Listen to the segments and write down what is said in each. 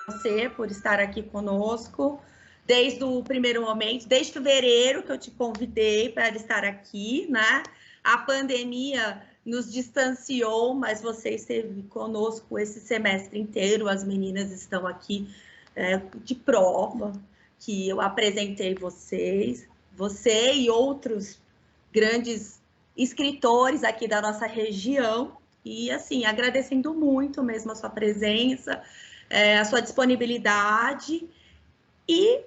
você por estar aqui conosco desde o primeiro momento, desde fevereiro que eu te convidei para estar aqui, né? A pandemia nos distanciou, mas você esteve conosco esse semestre inteiro. As meninas estão aqui de prova que eu apresentei você e outros grandes escritores aqui da nossa região. E, assim, agradecendo muito mesmo a sua presença, a sua disponibilidade. E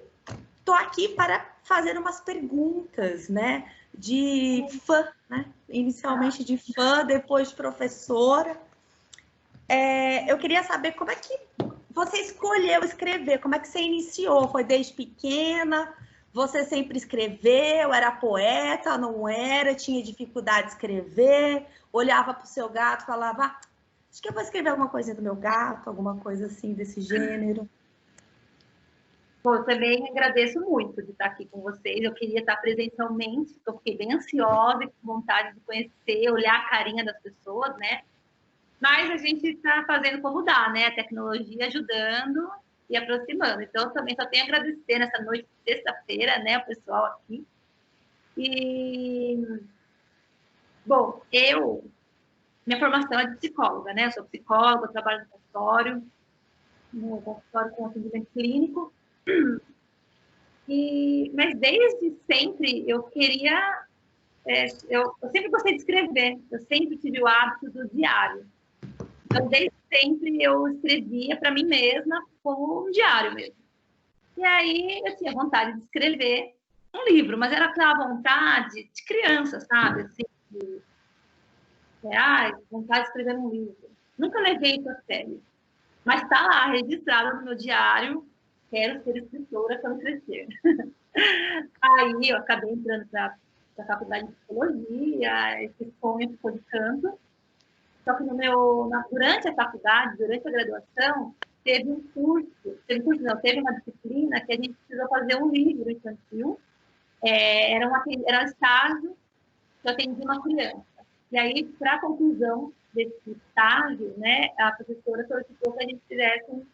estou aqui para fazer umas perguntas, né? De fã, né? Inicialmente de fã, depois de professora. Eu queria saber como é que você escolheu escrever, como é que você iniciou? Foi desde pequena? Você sempre escreveu? Era poeta? Não era? Tinha dificuldade de escrever? Olhava para o seu gato e falava, acho que eu vou escrever alguma coisinha do meu gato, alguma coisa assim desse gênero. Bom, eu também agradeço muito de estar aqui com vocês. Eu queria estar presencialmente, porque eu fiquei bem ansiosa e com vontade de conhecer, olhar a carinha das pessoas, né? Mas a gente está fazendo como dá, né? A tecnologia ajudando e aproximando. Então, eu também só tenho a agradecer nessa noite de sexta-feira, né? O pessoal aqui. E, bom, minha formação é de psicóloga, né? Eu sou psicóloga, trabalho no consultório com atendimento clínico. Mas desde sempre eu queria... eu sempre gostei de escrever. Eu sempre tive o hábito do diário. Então, desde sempre eu escrevia para mim mesma como um diário mesmo. E aí eu tinha vontade de escrever um livro, mas era aquela vontade de criança, sabe? Assim, vontade de escrever um livro. Nunca levei isso a sério. Mas está lá, registrado no meu diário, quero ser escritora quando crescer. Aí eu acabei entrando para a faculdade de psicologia, esse sonho ficou de canto. Só que durante a faculdade, durante a graduação, teve uma disciplina que a gente precisou fazer um livro infantil. Era um estágio que eu atendi uma criança. E aí, para a conclusão desse estágio, né, a professora solicitou que a gente fizesse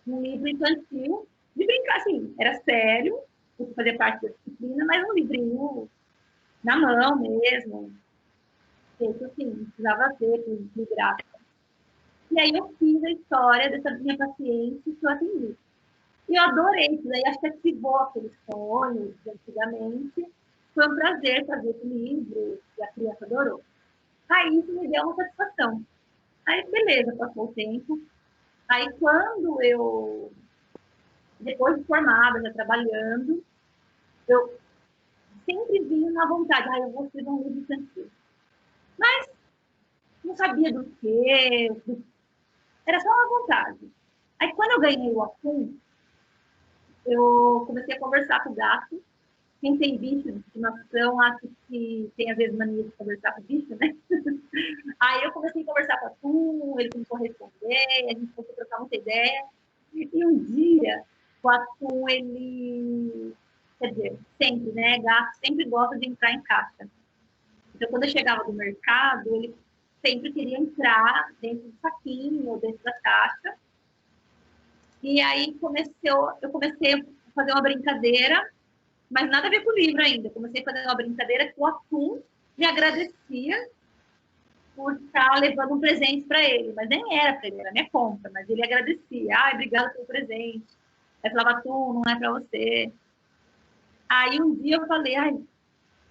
um livro infantil de brincar, assim, era sério, porque fazia parte da disciplina, mas um livrinho na mão mesmo, feito assim, precisava ter, gráfico. E aí eu fiz a história dessa minha paciente que eu atendi. E eu adorei isso, daí acho que ativou aqueles sonhos de antigamente. Foi um prazer fazer esse livro, e a criança adorou. Aí isso me deu uma satisfação. Aí, beleza, passou o tempo. Aí quando eu, depois de formada, já trabalhando, eu sempre vinha na vontade, eu vou escrever um livro infantil. Mas não sabia do quê, era só uma vontade. Aí, quando eu ganhei o Atum, eu comecei a conversar com o gato. Quem tem bicho de estimação, acho que tem, às vezes, mania de conversar com o bicho, né? Aí eu comecei a conversar com o Atum, ele começou a responder, a gente começou a trocar muita ideia. E um dia, o Atum, ele... Quer dizer, sempre, né? Gato sempre gosta de entrar em caixa. Então, quando eu chegava do mercado, ele sempre queria entrar dentro do saquinho ou dentro da caixa. E aí eu comecei a fazer uma brincadeira, mas nada a ver com o livro ainda. Eu comecei a fazer uma brincadeira que o Atum me agradecia por estar levando um presente para ele. Mas nem era para ele, era minha compra. Mas ele agradecia. Obrigada pelo presente. Aí falava, Atum, não é para você. Aí um dia eu falei,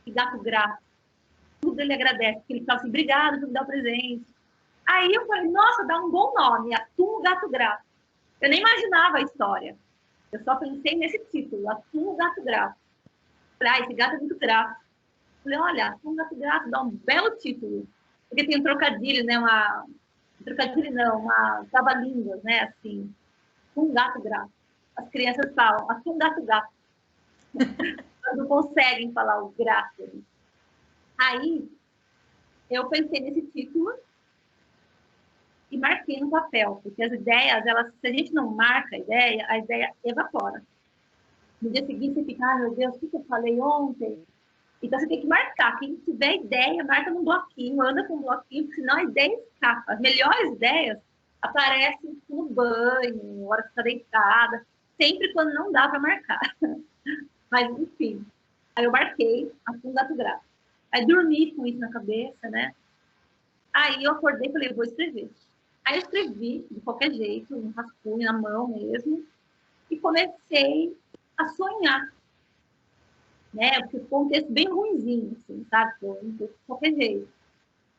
que gato grato. Tudo ele agradece. Porque ele fala assim, obrigado por me dar o presente. Aí eu falei, nossa, dá um bom nome. Atum, gato grato. Eu nem imaginava a história. Eu só pensei nesse título, Atum, gato grato. Falei, esse gato é muito grato. Falei, olha, Atum, gato grato, dá um belo título. Porque tem um trocadilho, né? Uma trava-línguas, né? Assim, Atum, gato grato. As crianças falam, Atum, gato gato. Elas não conseguem falar o grato. Aí, eu pensei nesse título e marquei no papel, porque as ideias, se a gente não marca a ideia evapora. No dia seguinte, você fica, meu Deus, o que eu falei ontem? Então, você tem que marcar. Quem tiver ideia, marca num bloquinho, anda com um bloquinho, porque senão a ideia escapa. As melhores ideias aparece no banho, hora que está deitada, sempre quando não dá para marcar. Mas, enfim, aí eu marquei Atum Gato Grato. Aí dormi com isso na cabeça, né? Aí eu acordei e falei, vou escrever. Aí eu escrevi, de qualquer jeito, um rascunho na mão mesmo, e comecei a sonhar, né? Porque ficou um texto bem ruinzinho, assim, sabe? Foi um texto de qualquer jeito.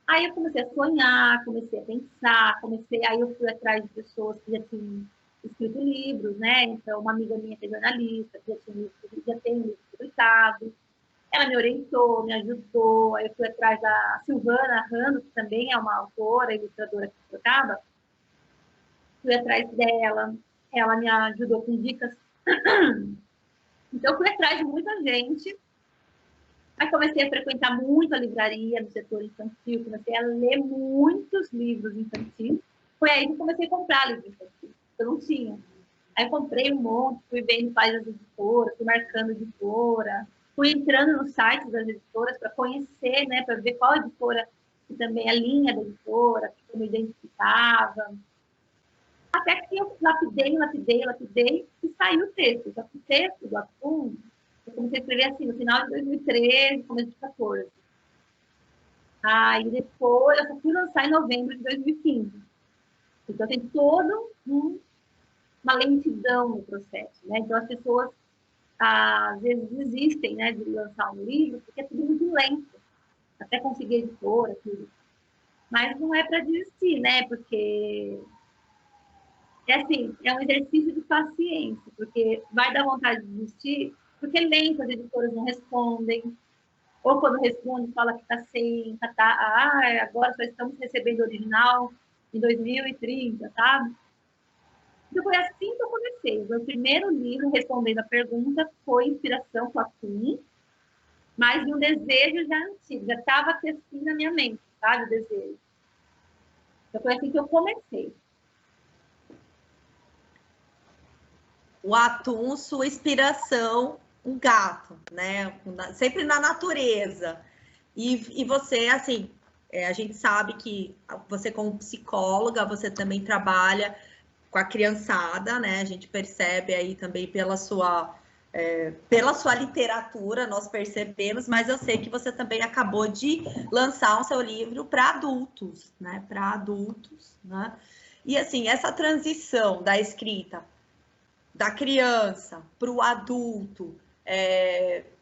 Aí eu comecei a sonhar, comecei a pensar, aí eu fui atrás de pessoas que já tinham escrito livros, né? Então, uma amiga minha que é jornalista, que já tem um livro publicado, ela me orientou, me ajudou, aí eu fui atrás da Silvana Rando, que também é uma autora, ilustradora aqui de Sorocaba, fui atrás dela, ela me ajudou com dicas. Então, eu fui atrás de muita gente. Aí comecei a frequentar muito a livraria no setor infantil, comecei a ler muitos livros infantis. Foi aí que comecei a comprar livros infantis, eu não tinha. Aí comprei um monte, fui vendo quais as editoras, fui marcando editora, fui entrando no site das editoras para conhecer, né, para ver qual editora, que também a linha da editora, que eu me identificava. Até que eu lapidei e saiu o texto. Só que o texto do Atum, eu comecei a escrever assim, no final de 2013, começo de 2014. Aí depois, eu só fui lançar em novembro de 2015. Então tem todo uma lentidão no processo, né? Então as pessoas às vezes desistem, né, de lançar um livro porque é tudo muito lento, até conseguir editora, tudo. Mas não é para desistir, né? Porque é assim, é um exercício de paciência, porque vai dar vontade de desistir, porque é lento, as editoras não respondem, ou quando responde fala que está sem, agora só estamos recebendo original em 2030, sabe? Então, foi assim que eu comecei. O meu primeiro livro, respondendo a pergunta, foi Inspiração com Atum, mas de um desejo já antigo, já estava assim na minha mente, sabe, o desejo. Então, foi assim que eu comecei. O atum, sua inspiração, um gato, né? Sempre na natureza. E você, assim, a gente sabe que você, como psicóloga, você também trabalha com a criançada, né? A gente percebe aí também pela sua literatura, nós percebemos, mas eu sei que você também acabou de lançar o seu livro para adultos, né? Para adultos, né? E assim, essa transição da escrita da criança para o adulto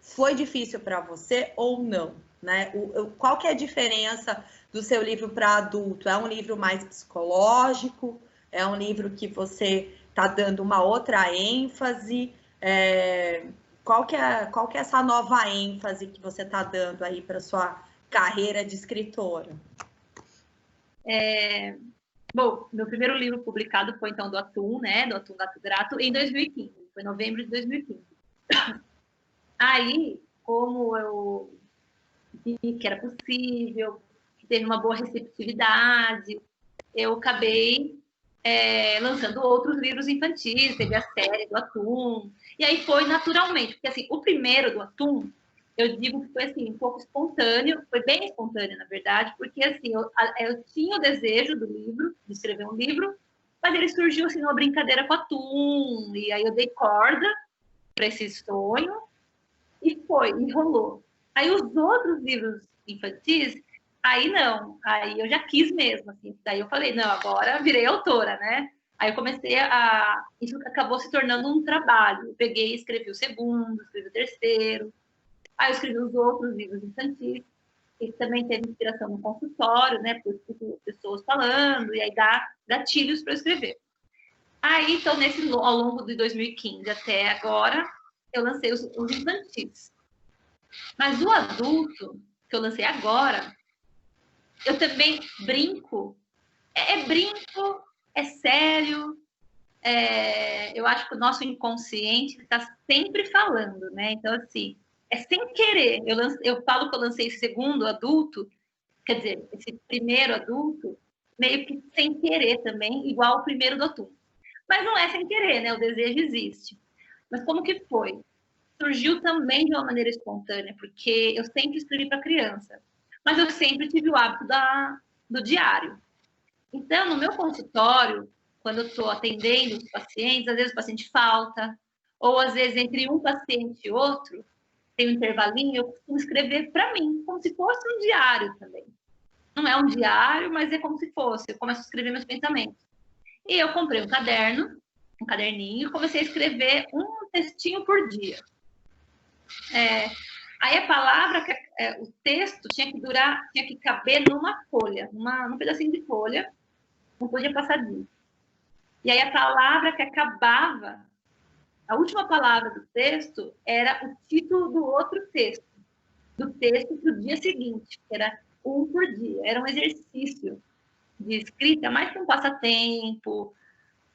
foi difícil para você ou não? Né? Qual que é a diferença do seu livro para adulto? É um livro mais psicológico? É um livro que você está dando uma outra ênfase? Qual que é essa nova ênfase que você está dando aí para sua carreira de escritora? Bom, meu primeiro livro publicado foi, então, do Atum, né? Do Atum Gato Grato, em 2015. Foi em novembro de 2015. Aí, como eu vi que era possível, que teve uma boa receptividade, eu acabei lançando outros livros infantis, teve a série do Atum, e aí foi naturalmente, porque assim, o primeiro do Atum, eu digo que foi assim, um pouco espontâneo, foi bem espontâneo, na verdade, porque assim, eu tinha o desejo do livro, de escrever um livro, mas ele surgiu assim numa brincadeira com o Atum, e aí eu dei corda para esse sonho, e rolou. Aí os outros livros infantis, aí não, aí eu já quis mesmo, assim, daí eu falei, não, agora virei autora, né? Aí eu comecei isso acabou se tornando um trabalho. Eu peguei, escrevi o segundo, escrevi o terceiro, aí eu escrevi os outros livros infantis, que também teve inspiração no consultório, né? Por pessoas falando, e aí dá gatilhos para eu escrever. Aí, então, ao longo de 2015 até agora, eu lancei os infantis. Mas o adulto, que eu lancei agora, eu também brinco. Brinco, é sério. Eu acho que o nosso inconsciente está sempre falando, né? Então, assim, é sem querer. Eu falo que eu lancei esse segundo adulto, quer dizer, esse primeiro adulto, meio que sem querer também, igual o primeiro do Atum. Mas não é sem querer, né? O desejo existe. Mas como que foi? Surgiu também de uma maneira espontânea, porque eu sempre escrevi para criança, mas eu sempre tive o hábito do diário. Então, no meu consultório, quando eu estou atendendo os pacientes, às vezes o paciente falta, ou às vezes entre um paciente e outro, tem um intervalinho, eu costumo escrever para mim, como se fosse um diário também. Não é um diário, mas é como se fosse. Eu começo a escrever meus pensamentos. E eu comprei um caderno, um caderninho, e comecei a escrever um textinho por dia. Aí a palavra, o texto tinha que caber numa folha, num pedacinho de folha, não podia passar disso. E aí a palavra que acabava, a última palavra do texto era o título do outro texto, do texto para o dia seguinte, que era um por dia. Era um exercício de escrita, mais que um passatempo,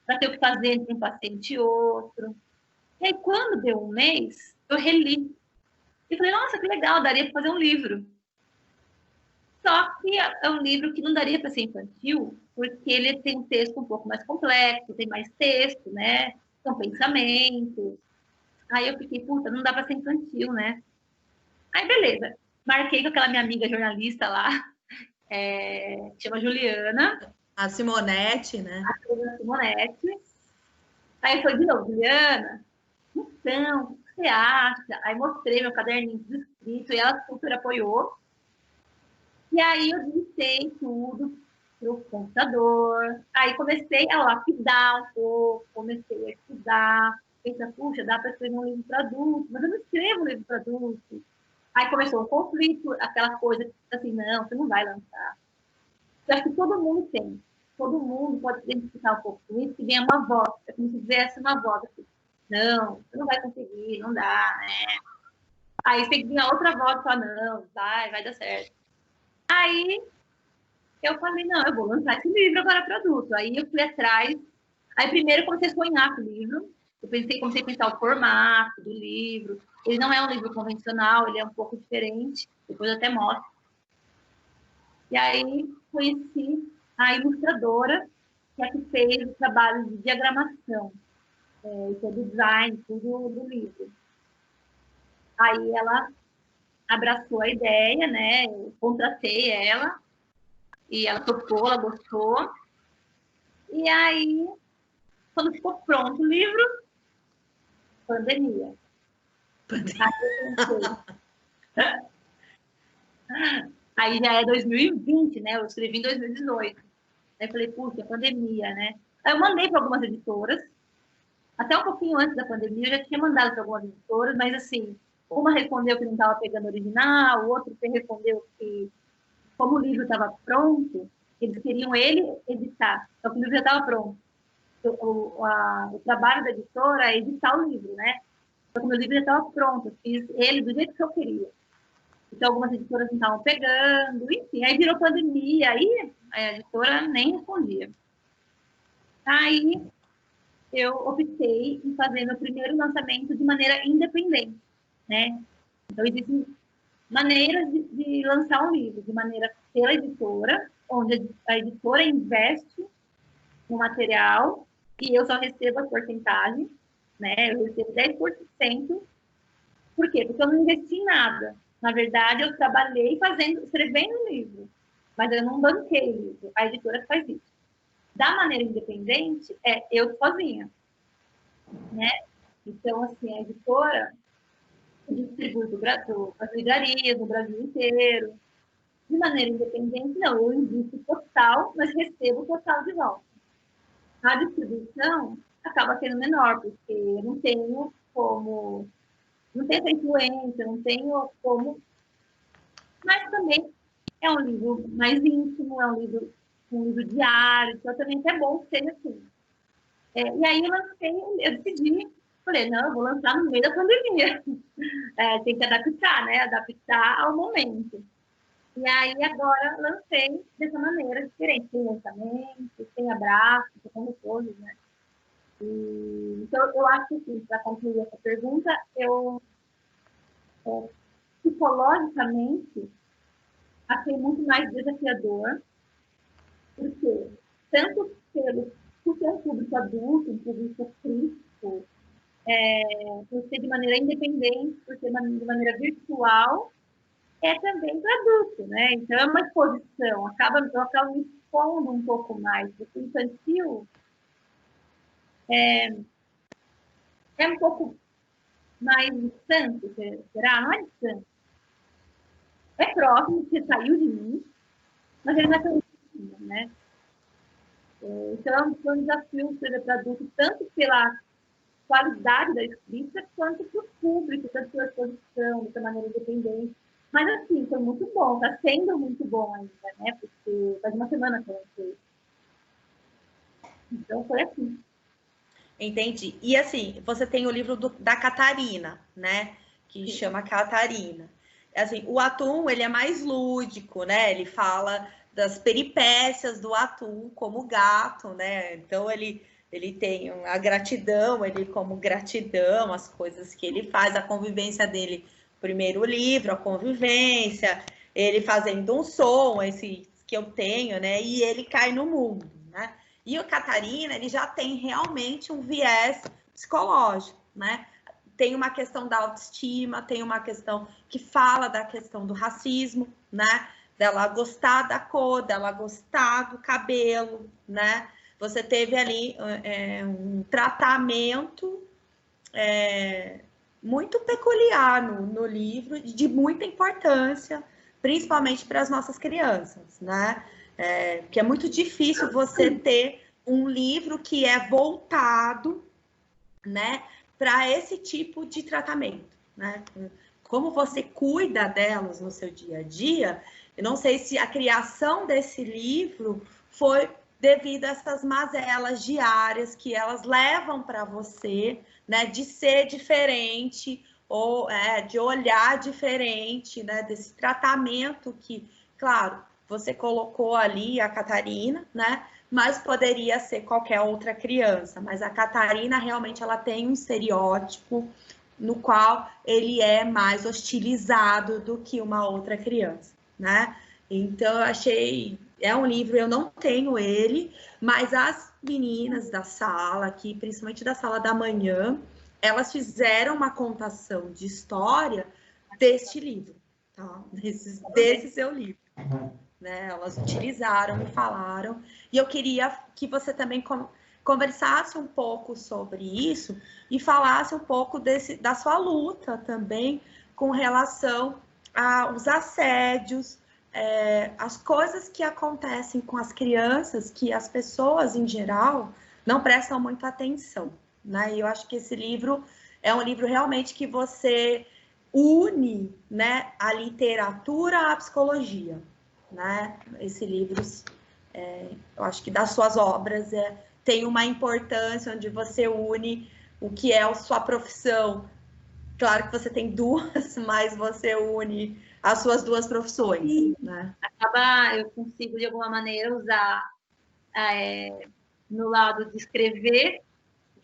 para ter o que fazer entre um paciente e outro. E aí, quando deu um mês, eu reli. E falei, nossa, que legal, daria para fazer um livro. Só que é um livro que não daria para ser infantil, porque ele tem um texto um pouco mais complexo, tem mais texto, né? São pensamentos. Aí eu fiquei, puta, não dá para ser infantil, né? Aí, beleza. Marquei com aquela minha amiga jornalista lá, chama Juliana. A Simonete, né? A Simonete. Aí foi de novo, Juliana, então, o que você acha? Aí mostrei meu caderninho de escrito e ela super apoiou. E aí eu digitei tudo pro computador. Aí comecei a lapidar um pouco, comecei a estudar. Pensei, puxa, dá para escrever um livro para adulto, mas eu não escrevo um livro para adulto. Aí começou um conflito, aquela coisa assim, não, você não vai lançar. Eu acho que todo mundo tem. Todo mundo pode se identificar um pouco com isso, que vem uma voz, é como se tivesse uma voz assim, não, você não vai conseguir, não dá, né? Aí você vinha outra voz e fala, não, vai dar certo. Aí eu falei, não, eu vou lançar esse livro agora para adulto. Aí eu fui atrás. Aí primeiro eu comecei a sonhar com o livro. Comecei a pensar o formato do livro. Ele não é um livro convencional, ele é um pouco diferente. Depois eu até mostro. E aí conheci a ilustradora, que é a que fez o trabalho de diagramação, todo o design, tudo do livro. Aí ela abraçou a ideia, né? Eu contratei ela, e ela topou, ela gostou. E aí, quando ficou pronto o livro, pandemia. Aí já é 2020, né? Eu escrevi em 2018. Aí eu falei, puxa, pandemia, né? Aí eu mandei para algumas editoras. Até um pouquinho antes da pandemia, eu já tinha mandado para algumas editoras, mas assim, uma respondeu que não estava pegando original, o outro respondeu que, como o livro estava pronto, eles queriam ele editar, só que o livro já estava pronto. O trabalho da editora é editar o livro, né? Só que o meu livro já estava pronto, eu fiz ele do jeito que eu queria. Então, algumas editoras não estavam pegando, enfim, aí virou pandemia, aí a editora nem respondia. Aí eu optei em fazer meu primeiro lançamento de maneira independente, né? Então, existem maneiras de lançar um livro, de maneira pela editora, onde a editora investe no material e eu só recebo a porcentagem, né? Eu recebo 10%. Por quê? Porque eu não investi em nada. Na verdade, eu trabalhei escrevendo um livro, mas eu não banquei o livro. A editora faz isso. Da maneira independente, é eu sozinha, né? Então, assim, a editora distribui para as livrarias no Brasil inteiro. De maneira independente, não. Eu invisto total, mas recebo total de volta. A distribuição acaba sendo menor, porque eu não tenho como... Não tenho essa influência, não tenho como... Mas também é um livro mais íntimo, é um livro diário, então também é bom que seja assim. E aí eu decidi, falei, não, eu vou lançar no meio da pandemia. Tem que adaptar, né? Adaptar ao momento. E aí agora lancei dessa maneira diferente, sem lançamento, sem abraço, sem coisas, né? Então eu acho que assim, para concluir essa pergunta, psicologicamente achei muito mais desafiador, porque tanto por ser um público adulto, um público crítico, por ser de maneira independente, por ser de maneira virtual, é também para adulto, né? Então é uma exposição, eu acabo me expondo um pouco mais, porque o infantil é um pouco mais distante, será? Não é distante. É próximo, porque saiu de mim, mas ele não é tão distante, né? Então, é um desafio para adulto, tanto pela qualidade da escrita, quanto para o público, tanto pela exposição, dessa maneira independente. Mas, assim, foi muito bom, está sendo muito bom ainda, né? Porque faz uma semana que eu lancei. Então, foi assim. Entendi. E, assim, você tem o livro da Catarina, né? Que Sim. chama Catarina. Assim, o Atum, ele é mais lúdico, né? Ele fala das peripécias do Atum como gato, né? Então, ele tem a gratidão, ele como gratidão, as coisas que ele faz, a convivência dele, primeiro livro, a convivência, ele fazendo um som, esse que eu tenho, né? E ele cai no mundo, né? E o Catarina, ele já tem realmente um viés psicológico, né? Tem uma questão da autoestima, tem uma questão que fala da questão do racismo, né? Dela gostar da cor, dela gostar do cabelo, né? Você teve ali um tratamento muito peculiar no livro, de muita importância, principalmente para as nossas crianças, né? Porque é muito difícil você ter um livro que é voltado, né, para esse tipo de tratamento, né? Como você cuida delas no seu dia a dia, eu não sei se a criação desse livro foi devido a essas mazelas diárias que elas levam para você, né, de ser diferente ou de olhar diferente, né, desse tratamento que, claro, você colocou ali a Catarina, né, mas poderia ser qualquer outra criança. Mas a Catarina realmente ela tem um estereótipo no qual ele é mais hostilizado do que uma outra criança, né? Então eu achei, é um livro, eu não tenho ele, mas as meninas da sala aqui, principalmente da sala da manhã, elas fizeram uma contação de história deste livro, tá? Desse seu livro. Né? Elas utilizaram e falaram. E eu queria que você também conversasse um pouco sobre isso e falasse um pouco da sua luta também com relação aos assédios, as coisas que acontecem com as crianças, que as pessoas em geral não prestam muita atenção. Né? E eu acho que esse livro é um livro realmente que você une, né, a literatura à psicologia. Né? Esse livro, eu acho que das suas obras tem uma importância onde você une o que é a sua profissão. Claro que você tem duas, mas você une as suas duas profissões. Né? Eu consigo, de alguma maneira, usar no lado de escrever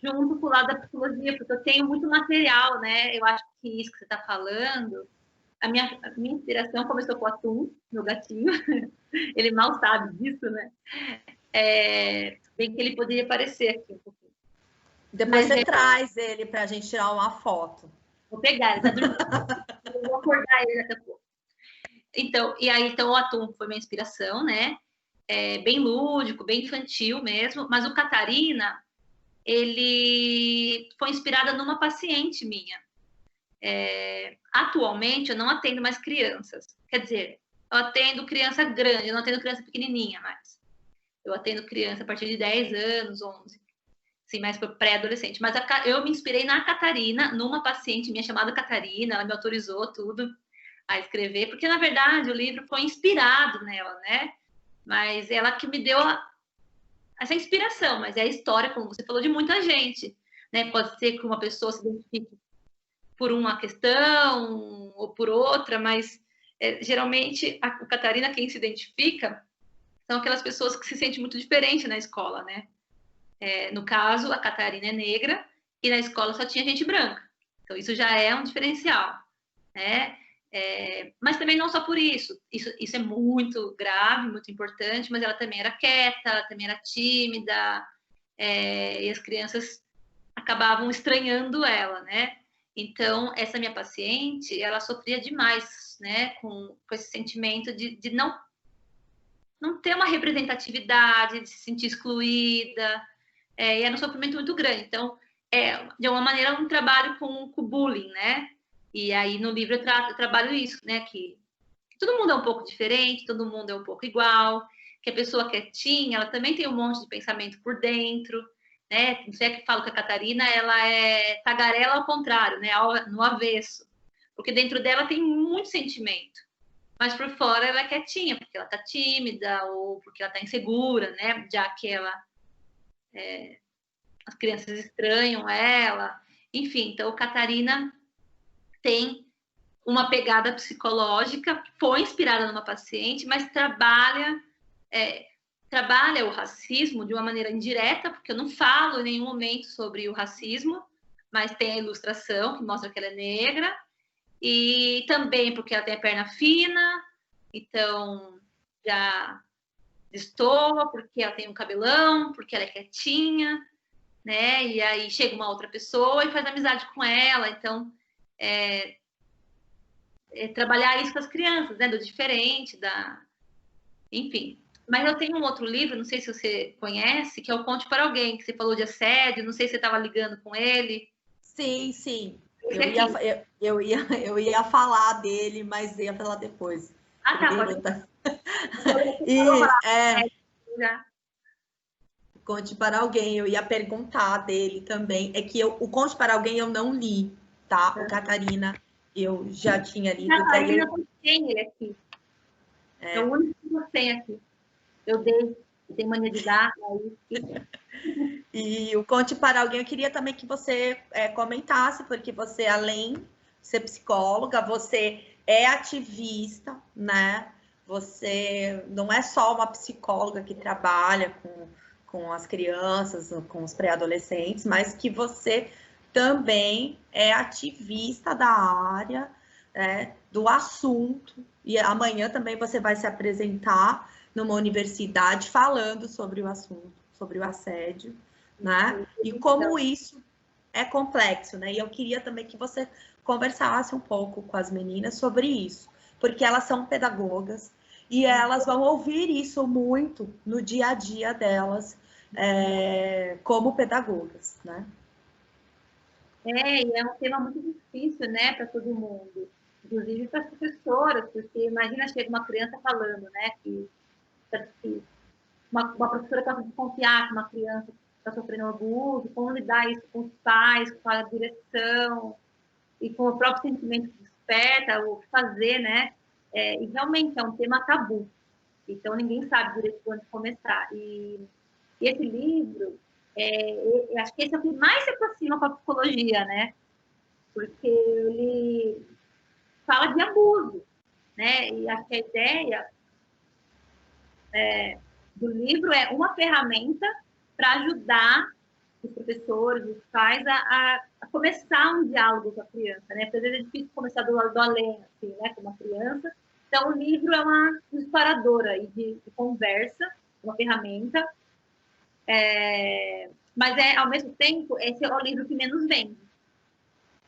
junto com o lado da psicologia, porque eu tenho muito material, né? Eu acho que isso que você está falando, a minha inspiração começou com o Atum, meu gatinho. Ele mal sabe disso, né? Bem que ele poderia aparecer aqui um pouquinho. Depois você traz ele para a gente tirar uma foto. Vou pegar, ele tá dormindo. Eu vou acordar ele daqui a pouco. Então o Atum foi minha inspiração, né? Bem lúdico, bem infantil mesmo. Mas o Catarina, ele foi inspirada numa paciente minha. Atualmente, eu não atendo mais crianças. Quer dizer, eu atendo criança grande, eu não atendo criança pequenininha mais. Eu atendo criança a partir de 10 anos, 11. Sim, mais para pré-adolescente. Mas eu me inspirei na Catarina, numa paciente minha chamada Catarina, ela me autorizou tudo a escrever, porque, na verdade, o livro foi inspirado nela, né? Mas ela que me deu essa inspiração, mas é a história, como você falou, de muita gente, né? Pode ser que uma pessoa se identifique por uma questão ou por outra, mas geralmente a Catarina, quem se identifica, são aquelas pessoas que se sentem muito diferente na escola, né? No caso, a Catarina é negra e na escola só tinha gente branca. Então, isso já é um diferencial, né? Mas também não só por isso. Isso é muito grave, muito importante, mas ela também era quieta, ela também era tímida, e as crianças acabavam estranhando ela, né? Então, essa minha paciente, ela sofria demais, né? Com esse sentimento de não não ter uma representatividade, de se sentir excluída, e era um sofrimento muito grande. Então, de alguma maneira, um trabalho com bullying, né? E aí, no livro, eu trabalho isso, né? Que todo mundo é um pouco diferente, todo mundo é um pouco igual, que a pessoa quietinha, ela também tem um monte de pensamento por dentro, né? Não sei que falo que a Catarina, ela é tagarela ao contrário, né? No avesso. Porque dentro dela tem muito sentimento. Mas por fora ela é quietinha, porque ela tá tímida ou porque ela tá insegura, né? Já que as crianças estranham ela. Enfim, então Catarina tem uma pegada psicológica, foi inspirada numa paciente, mas trabalha o racismo de uma maneira indireta, porque eu não falo em nenhum momento sobre o racismo, mas tem a ilustração que mostra que ela é negra, e também porque ela tem a perna fina, então já destoa, porque ela tem um cabelão, porque ela é quietinha, né? E aí chega uma outra pessoa e faz amizade com ela, então trabalhar isso com as crianças, né? Do diferente, enfim. Mas eu tenho um outro livro, não sei se você conhece, que é o Conte para Alguém, que você falou de assédio, não sei se você estava ligando com ele. Sim, sim. Eu ia falar dele, mas ia falar depois. Ah, tá, Primeiro, pode. tá. Já. Conte para Alguém, eu ia perguntar dele também. É que o Conte para Alguém eu não li, tá? O Catarina eu já tinha lido. Catarina não tem ele aqui. É o único que eu tenho aqui. Eu tenho mania de dar. E o Conte para Alguém, eu queria também que você comentasse, porque você, além de ser psicóloga, você é ativista, né? Você não é só uma psicóloga que trabalha com as crianças, com os pré-adolescentes, mas que você também é ativista da área, do assunto. E amanhã também você vai se apresentar numa universidade falando sobre o assunto, sobre o assédio, né? E como isso é complexo, né? E eu queria também que você conversasse um pouco com as meninas sobre isso, porque elas são pedagogas e elas vão ouvir isso muito no dia a dia delas, como pedagogas, né? E é um tema muito difícil, né, para todo mundo, inclusive para as professoras, porque imagina, chega uma criança falando, né, que uma professora pode desconfiar que uma criança está sofrendo abuso, como lidar isso com os pais, com a direção, e com o próprio sentimento que desperta, o que fazer, né? E realmente é um tema tabu. Então, ninguém sabe direito de onde começar. E esse livro, eu acho que esse é o que mais se aproxima com a psicologia, né? Porque ele fala de abuso, né? E acho que a ideia do livro é uma ferramenta para ajudar os professores, os pais, a começar um diálogo com a criança, né? Porque às vezes é difícil começar do além, assim, né? Com uma criança. Então, o livro é uma disparadora de conversa, uma ferramenta, mas ao mesmo tempo, esse é o livro que menos vende.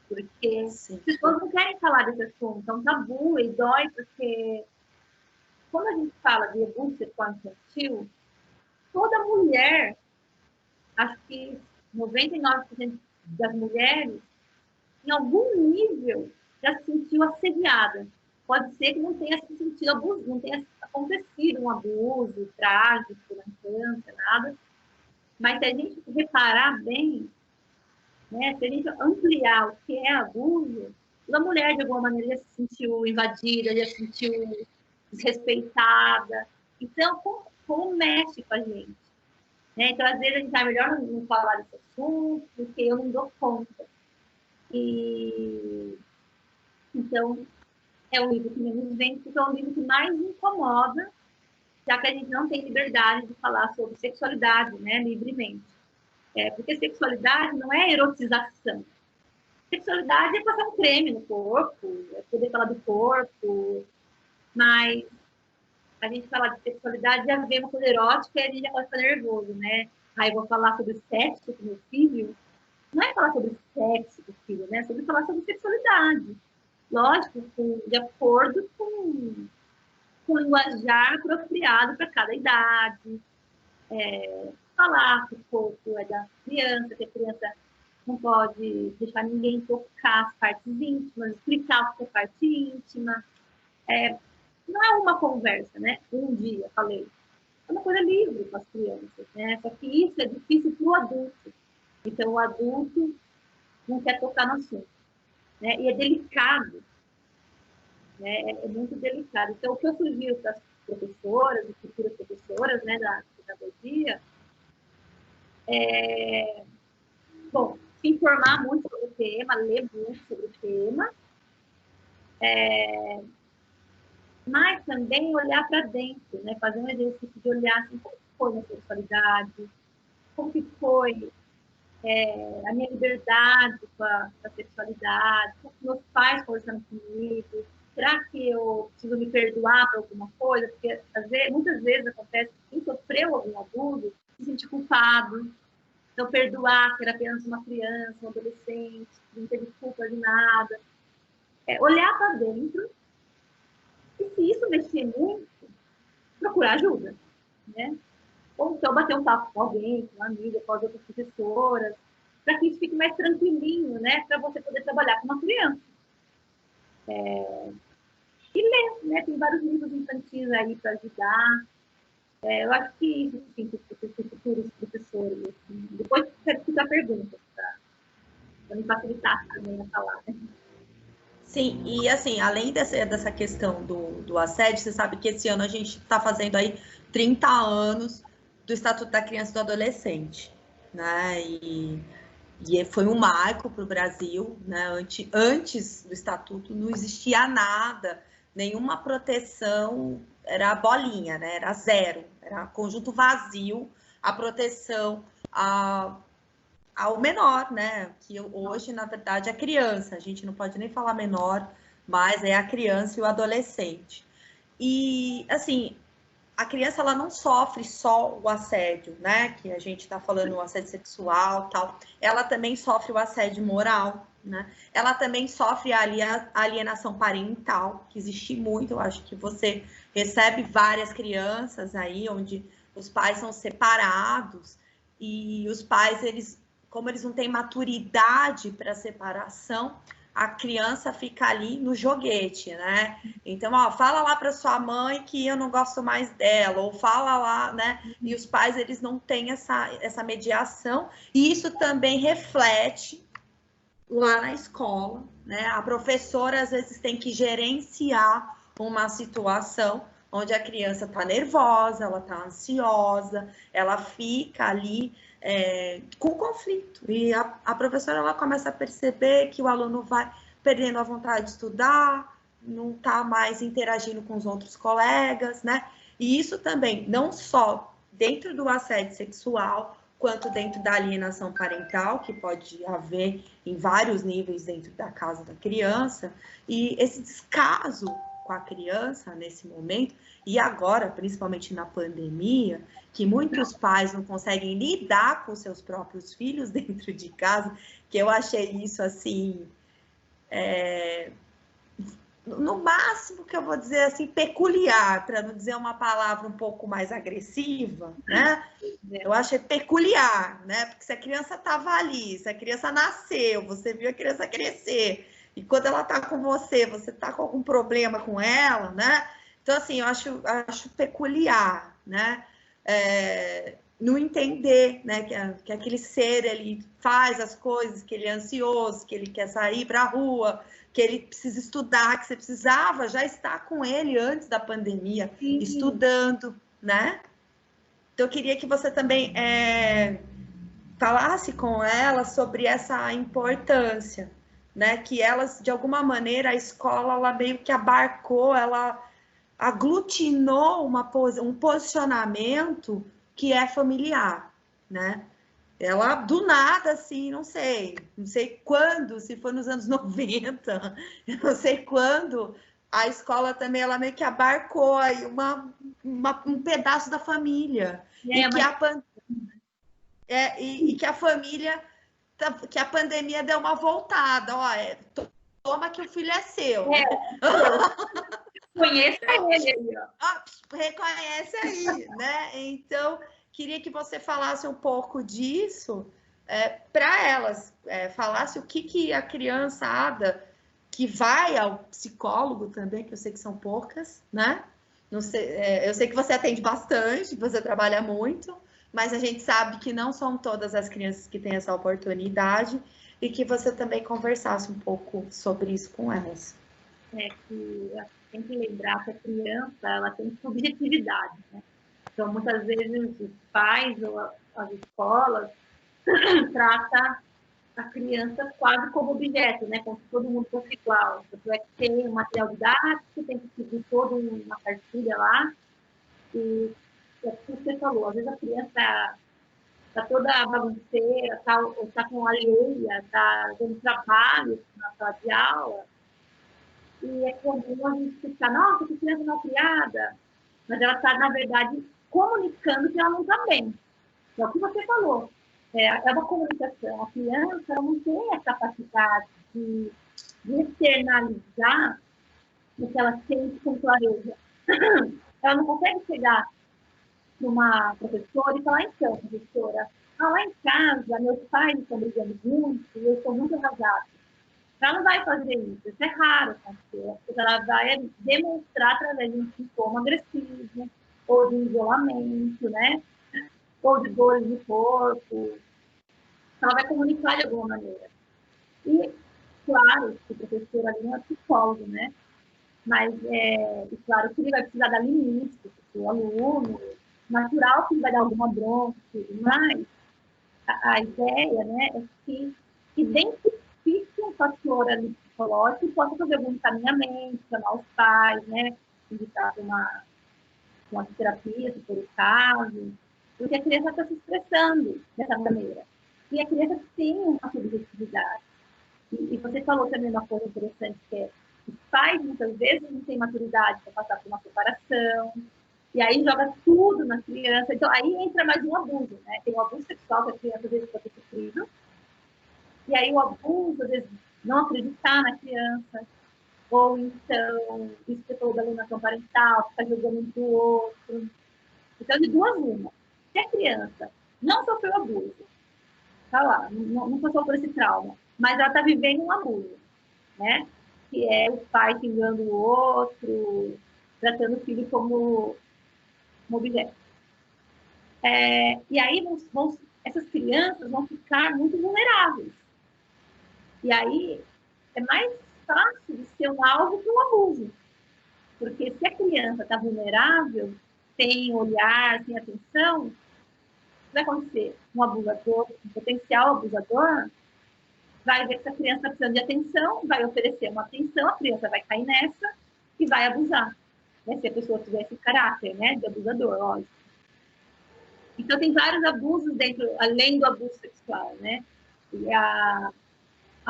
Porque as pessoas não querem falar desse assunto, é um tabu e dói, porque quando a gente fala de abuso sexual infantil, toda mulher, acho que 99% das mulheres, em algum nível, já se sentiu assediada. Pode ser que não tenha se sentido abuso, não tenha acontecido um abuso trágico na infância, nada. Mas se a gente reparar bem, né, se a gente ampliar o que é abuso, a mulher, de alguma maneira, já se sentiu invadida, já se sentiu desrespeitada. Então, como mexe com a gente? Né? Então, às vezes, a gente é melhor não falar desse assunto, porque eu não dou conta. Então, é o livro que menos vende, porque é o livro que mais incomoda, já que a gente não tem liberdade de falar sobre sexualidade, né, livremente. Porque sexualidade não é erotização. Sexualidade é passar um creme no corpo, é poder falar do corpo, mas a gente falar de sexualidade já vê uma coisa erótica e a gente já pode ficar nervoso, né? Aí eu vou falar sobre sexo com meu filho, não é falar sobre sexo com o filho, né? É sobre falar sobre sexualidade. Lógico, de acordo com com linguajar apropriado para cada idade, falar que o corpo é da criança, que a criança não pode deixar ninguém tocar as partes íntimas, explicar o que é parte íntima. Não é uma conversa, né? Um dia, falei. É uma coisa livre com as crianças, né? Só que isso é difícil para o adulto. Então, o adulto não quer tocar no assunto, né? E é delicado, né? É muito delicado. Então, o que eu sugiro para as professoras e futuras professoras, né, da pedagogia, bom, se informar muito sobre o tema, ler muito sobre o tema, mas também olhar para dentro, né? Fazer um exercício de olhar assim, como foi minha sexualidade, como que foi a minha liberdade com a sexualidade, como meus pais conversando comigo, será que eu preciso me perdoar por alguma coisa? Porque muitas vezes acontece que quem sofreu algum abuso se sente culpado. Então, perdoar que era apenas uma criança, um adolescente, que não teve culpa de nada. Olhar para dentro e, se isso mexer muito, procurar ajuda, né? Ou então bater um papo com alguém, com uma amiga, com as outras professoras, para que isso fique mais tranquilinho, né? Para você poder trabalhar com uma criança. E ler, né? Tem vários livros infantis aí para ajudar. Eu acho que isso, sim, que os futuros professores. Assim. Depois quero escutar perguntas, para me facilitar também a falar, né? Sim, e assim, além dessa questão do assédio, você sabe que esse ano a gente está fazendo aí 30 anos do Estatuto da Criança e do Adolescente, né? E foi um marco para o Brasil, né? Antes do Estatuto não existia nada, nenhuma proteção, era a bolinha, né? Era zero, era conjunto vazio, a proteção ao menor, né? Que hoje, na verdade, é criança. A gente não pode nem falar menor, mas é a criança e o adolescente. E, assim, a criança, ela não sofre só o assédio, né? Que a gente está falando, o assédio sexual, tal. Ela também sofre o assédio moral, né? Ela também sofre a alienação parental, que existe muito. Eu acho que você recebe várias crianças aí, onde os pais são separados e os pais, como eles não têm maturidade para separação, a criança fica ali no joguete, né? Então, ó, fala lá para sua mãe que eu não gosto mais dela, ou fala lá, né? E os pais, eles não têm essa mediação, e isso também reflete lá na escola, né? A professora, às vezes, tem que gerenciar uma situação onde a criança está nervosa, ela está ansiosa, ela fica ali com conflito. E a professora, ela começa a perceber que o aluno vai perdendo a vontade de estudar, não está mais interagindo com os outros colegas, né? E isso também, não só dentro do assédio sexual, quanto dentro da alienação parental, que pode haver em vários níveis dentro da casa da criança, e esse descaso com a criança nesse momento, e agora, principalmente na pandemia, que muitos pais não conseguem lidar com seus próprios filhos dentro de casa, que eu achei isso assim, no máximo que eu vou dizer assim, peculiar, para não dizer uma palavra um pouco mais agressiva, né? Eu achei peculiar, né? Porque se a criança estava ali, se a criança nasceu, você viu a criança crescer, e quando ela está com você está com algum problema com ela, né? Então, assim, eu acho peculiar, né? Não entender, né? Que aquele ser, ele faz as coisas, que ele é ansioso, que ele quer sair para a rua, que ele precisa estudar, que você precisava já estar com ele antes da pandemia, estudando, né? Então, eu queria que você também falasse com ela sobre essa importância, né? Que elas, de alguma maneira, a escola, ela meio que abarcou, ela aglutinou um posicionamento que é familiar, né? Ela, do nada, assim, não sei quando, se foi nos anos 90, eu não sei quando, a escola também, ela meio que abarcou aí um pedaço da família. E que a família, que a pandemia deu uma voltada, ó, toma que o filho é seu. Conheça ele aí, ó. Reconhece aí, né? Então, queria que você falasse um pouco disso para elas, falasse o que a criançada que vai ao psicólogo também, que eu sei que são poucas, né? Não sei, eu sei que você atende bastante, que você trabalha muito, mas a gente sabe que não são todas as crianças que têm essa oportunidade e que você também conversasse um pouco sobre isso com elas. Que tem que lembrar que a criança ela tem subjetividade, né? Então, muitas vezes, os pais ou as escolas tratam a criança quase como objeto, né? Como se todo mundo fosse igual. Você vai ter um material didático, tem que seguir toda uma cartilha lá. E é o que você falou, às vezes a criança está toda bagunceira, está com alheia, está dando trabalho na sala de aula. E é comum a gente ficar, nossa, que criança mal criada. Mas ela está, na verdade, comunicando que ela não está bem. É o que você falou. É uma comunicação. A criança ela não tem a capacidade de externalizar o que ela sente com clareza. Ela não consegue chegar para uma professora e falar, então, professora, lá em casa, meus pais estão brigando muito e eu estou muito arrasada. Ela não vai fazer isso é raro acontecer, porque ela vai demonstrar através de um sintoma agressivo, ou de isolamento, né? Ou de dores no corpo. Ela vai comunicar de alguma maneira. E, claro, o professor ali não é psicólogo, né? Mas, claro que ele vai precisar dar limites para o aluno, natural que ele vai dar alguma bronca, mas a ideia, né, é que identifique um fator ali psicológico e possa fazer algum encaminhamento, chamar os pais, né, indicar uma terapia, se for o caso, porque a criança está se expressando dessa maneira. E a criança tem uma subjetividade. E você falou também uma coisa interessante, que é os pais, muitas vezes, não têm maturidade para passar por uma separação, e aí joga tudo na criança. Então, aí entra mais um abuso, né? Tem o abuso sexual que a criança, às vezes, pode ter sofrido, e aí o abuso, às vezes, não acreditar na criança, ou então, isso que você falou da alienação parental, ficar jogando um do outro. Então, de duas uma. Se a criança não sofreu abuso, tá lá, não passou por esse trauma, mas ela está vivendo um abuso, né? Que é o pai xingando o outro, tratando o filho como objeto. E aí essas crianças vão ficar muito vulneráveis. E aí é mais fácil de ser um alvo que um abuso. Porque se a criança está vulnerável, sem olhar, sem atenção, o que vai acontecer? Um abusador, um potencial abusador, vai ver que essa criança está precisando de atenção, vai oferecer uma atenção, a criança vai cair nessa e vai abusar. Né? Se a pessoa tiver esse caráter, né, de abusador, lógico. Então, tem vários abusos dentro, além do abuso sexual, né? E a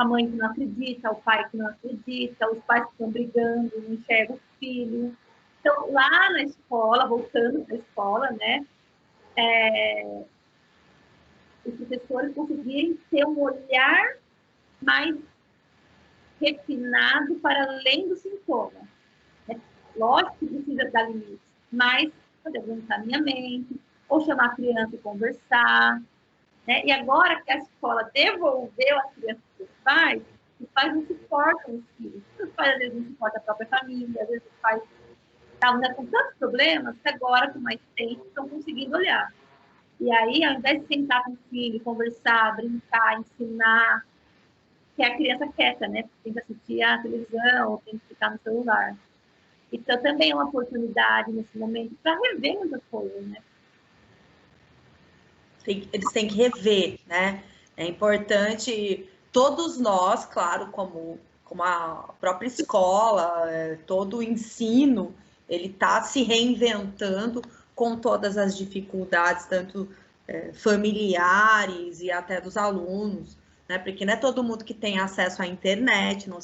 mãe que não acredita, o pai que não acredita, os pais que estão brigando, não enxergam o filho. Então, lá na escola, voltando para a escola, né? Os professores conseguirem ter um olhar mais refinado para além do sintoma. Lógico que precisa dar limites, mas fazer um encaminhamento, ou chamar a criança e conversar. Né? E agora que a escola devolveu as crianças para os pais não suportam os filhos. Os pais, às vezes, não suportam a própria família, às vezes os pais estavam com tantos problemas que agora, com mais tempo, estão conseguindo olhar. E aí, ao invés de sentar com o filho, conversar, brincar, ensinar, que é a criança quieta, né? Tem que assistir a televisão, ou tem que ficar no celular. Então, também é uma oportunidade nesse momento para rever muitas coisas, né? Eles têm que rever, né? É importante, todos nós, claro, como a própria escola, todo o ensino, ele está se reinventando com todas as dificuldades, tanto familiares e até dos alunos, né? Porque não é todo mundo que tem acesso à internet, não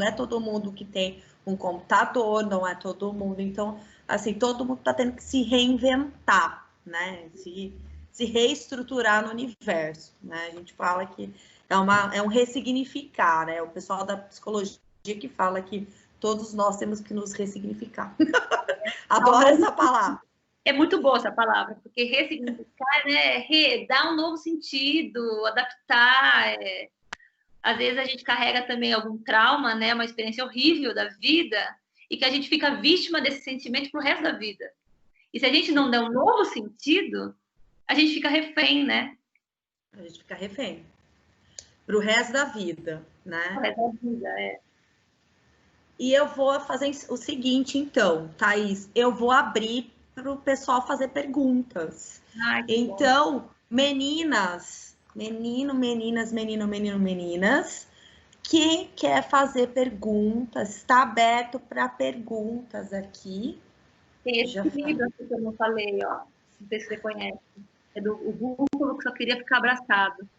é todo mundo que tem um computador, não é todo mundo. Então, assim, todo mundo está tendo que se reinventar, né? Se reestruturar no universo, né? A gente fala que é um ressignificar, né? O pessoal da psicologia que fala que Todos nós temos que nos ressignificar. Adoro essa palavra. É muito boa essa palavra, porque ressignificar, né, dar um novo sentido, adaptar. Às vezes a gente carrega também algum trauma, né, uma experiência horrível da vida, e que a gente fica vítima desse sentimento pro resto da vida. E se a gente não der um novo sentido, a gente fica refém, né? A gente fica refém. Pro resto da vida, né? Pro resto da vida, E eu vou fazer o seguinte, então, Thaís, eu vou abrir para o pessoal fazer perguntas. Ai, então, bom. Meninas, quem quer fazer perguntas, está aberto para perguntas aqui. Tem esse livro que eu não falei, ó, não sei se você conhece, é do O Búfalo que Só Queria Ficar Abraçado.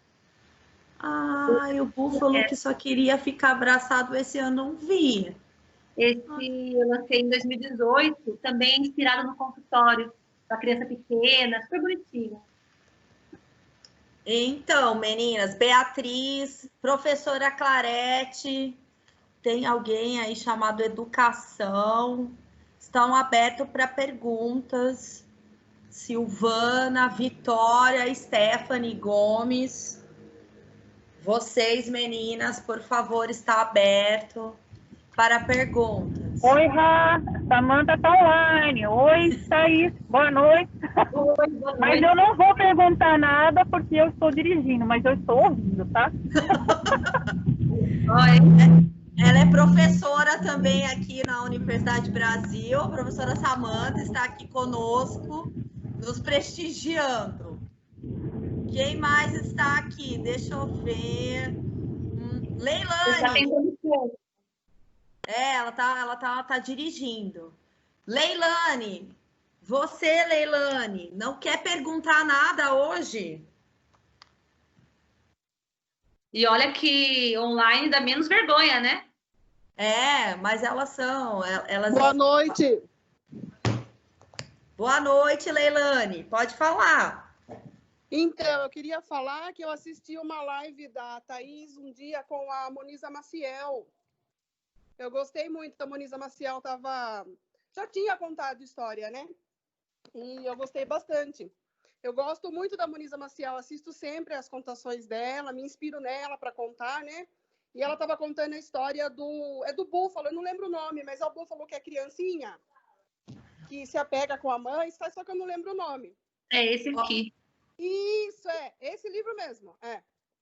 O Búfalo que Só Queria Ficar Abraçado, esse eu não vi. Esse eu lancei em 2018, também inspirado no consultório, para criança pequena, super bonitinho. Então, meninas, Beatriz, professora Clarete, tem alguém aí chamado Educação, estão abertos para perguntas. Silvana, Vitória, Stephanie Gomes, vocês, meninas, por favor, está aberto para perguntas. Oi, Rá, Samanta tá online. Oi, Thaís, boa noite. Oi, boa noite. Mas eu não vou perguntar nada porque eu estou dirigindo, mas eu estou ouvindo, tá? Oi. Ela é professora também aqui na Universidade Brasil, a professora Samanta está aqui conosco, nos prestigiando. Quem mais está aqui? Deixa eu ver. Leilane. Ela tá dirigindo. Leilane, você, Leilane, não quer perguntar nada hoje? E olha que online dá menos vergonha, né? Mas elas são... Boa noite. Boa noite, Leilane. Pode falar. Então, eu queria falar que eu assisti uma live da Thaís um dia com a Moniza Maciel. Eu gostei muito da Moniza Maciel, já tinha contado história, né? E eu gostei bastante. Eu gosto muito da Moniza Maciel, assisto sempre as contações dela, me inspiro nela para contar, né? E ela estava contando a história do búfalo, eu não lembro o nome, mas é o búfalo que é criancinha, que se apega com a mãe, só que eu não lembro o nome. É esse aqui. Isso, esse livro mesmo,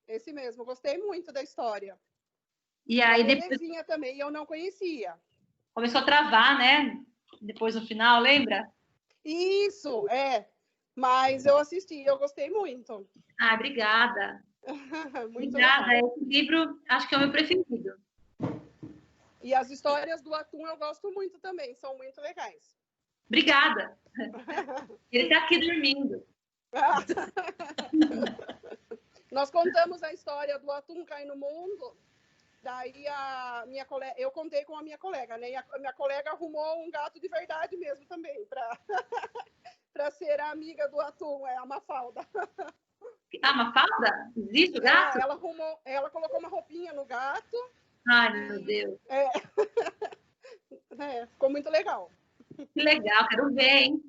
esse mesmo, gostei muito da história. E aí depois também, eu não conhecia. Começou a travar, né? Depois no final, lembra? Isso, mas eu assisti, eu gostei muito. Ah, obrigada. Muito obrigada, legal. Esse livro acho que é o meu preferido. E as histórias do Atum eu gosto muito também, são muito legais. Obrigada. Ele está aqui dormindo. Nós contamos a história do Atum cair no mundo, daí eu contei com a minha colega, né? E a minha colega arrumou um gato de verdade mesmo também, para ser a amiga do Atum, a Mafalda. Ah, Mafalda? Existe o gato? Ela colocou uma roupinha no gato. Ai, meu Deus. Ficou muito legal. Que legal, quero ver, hein?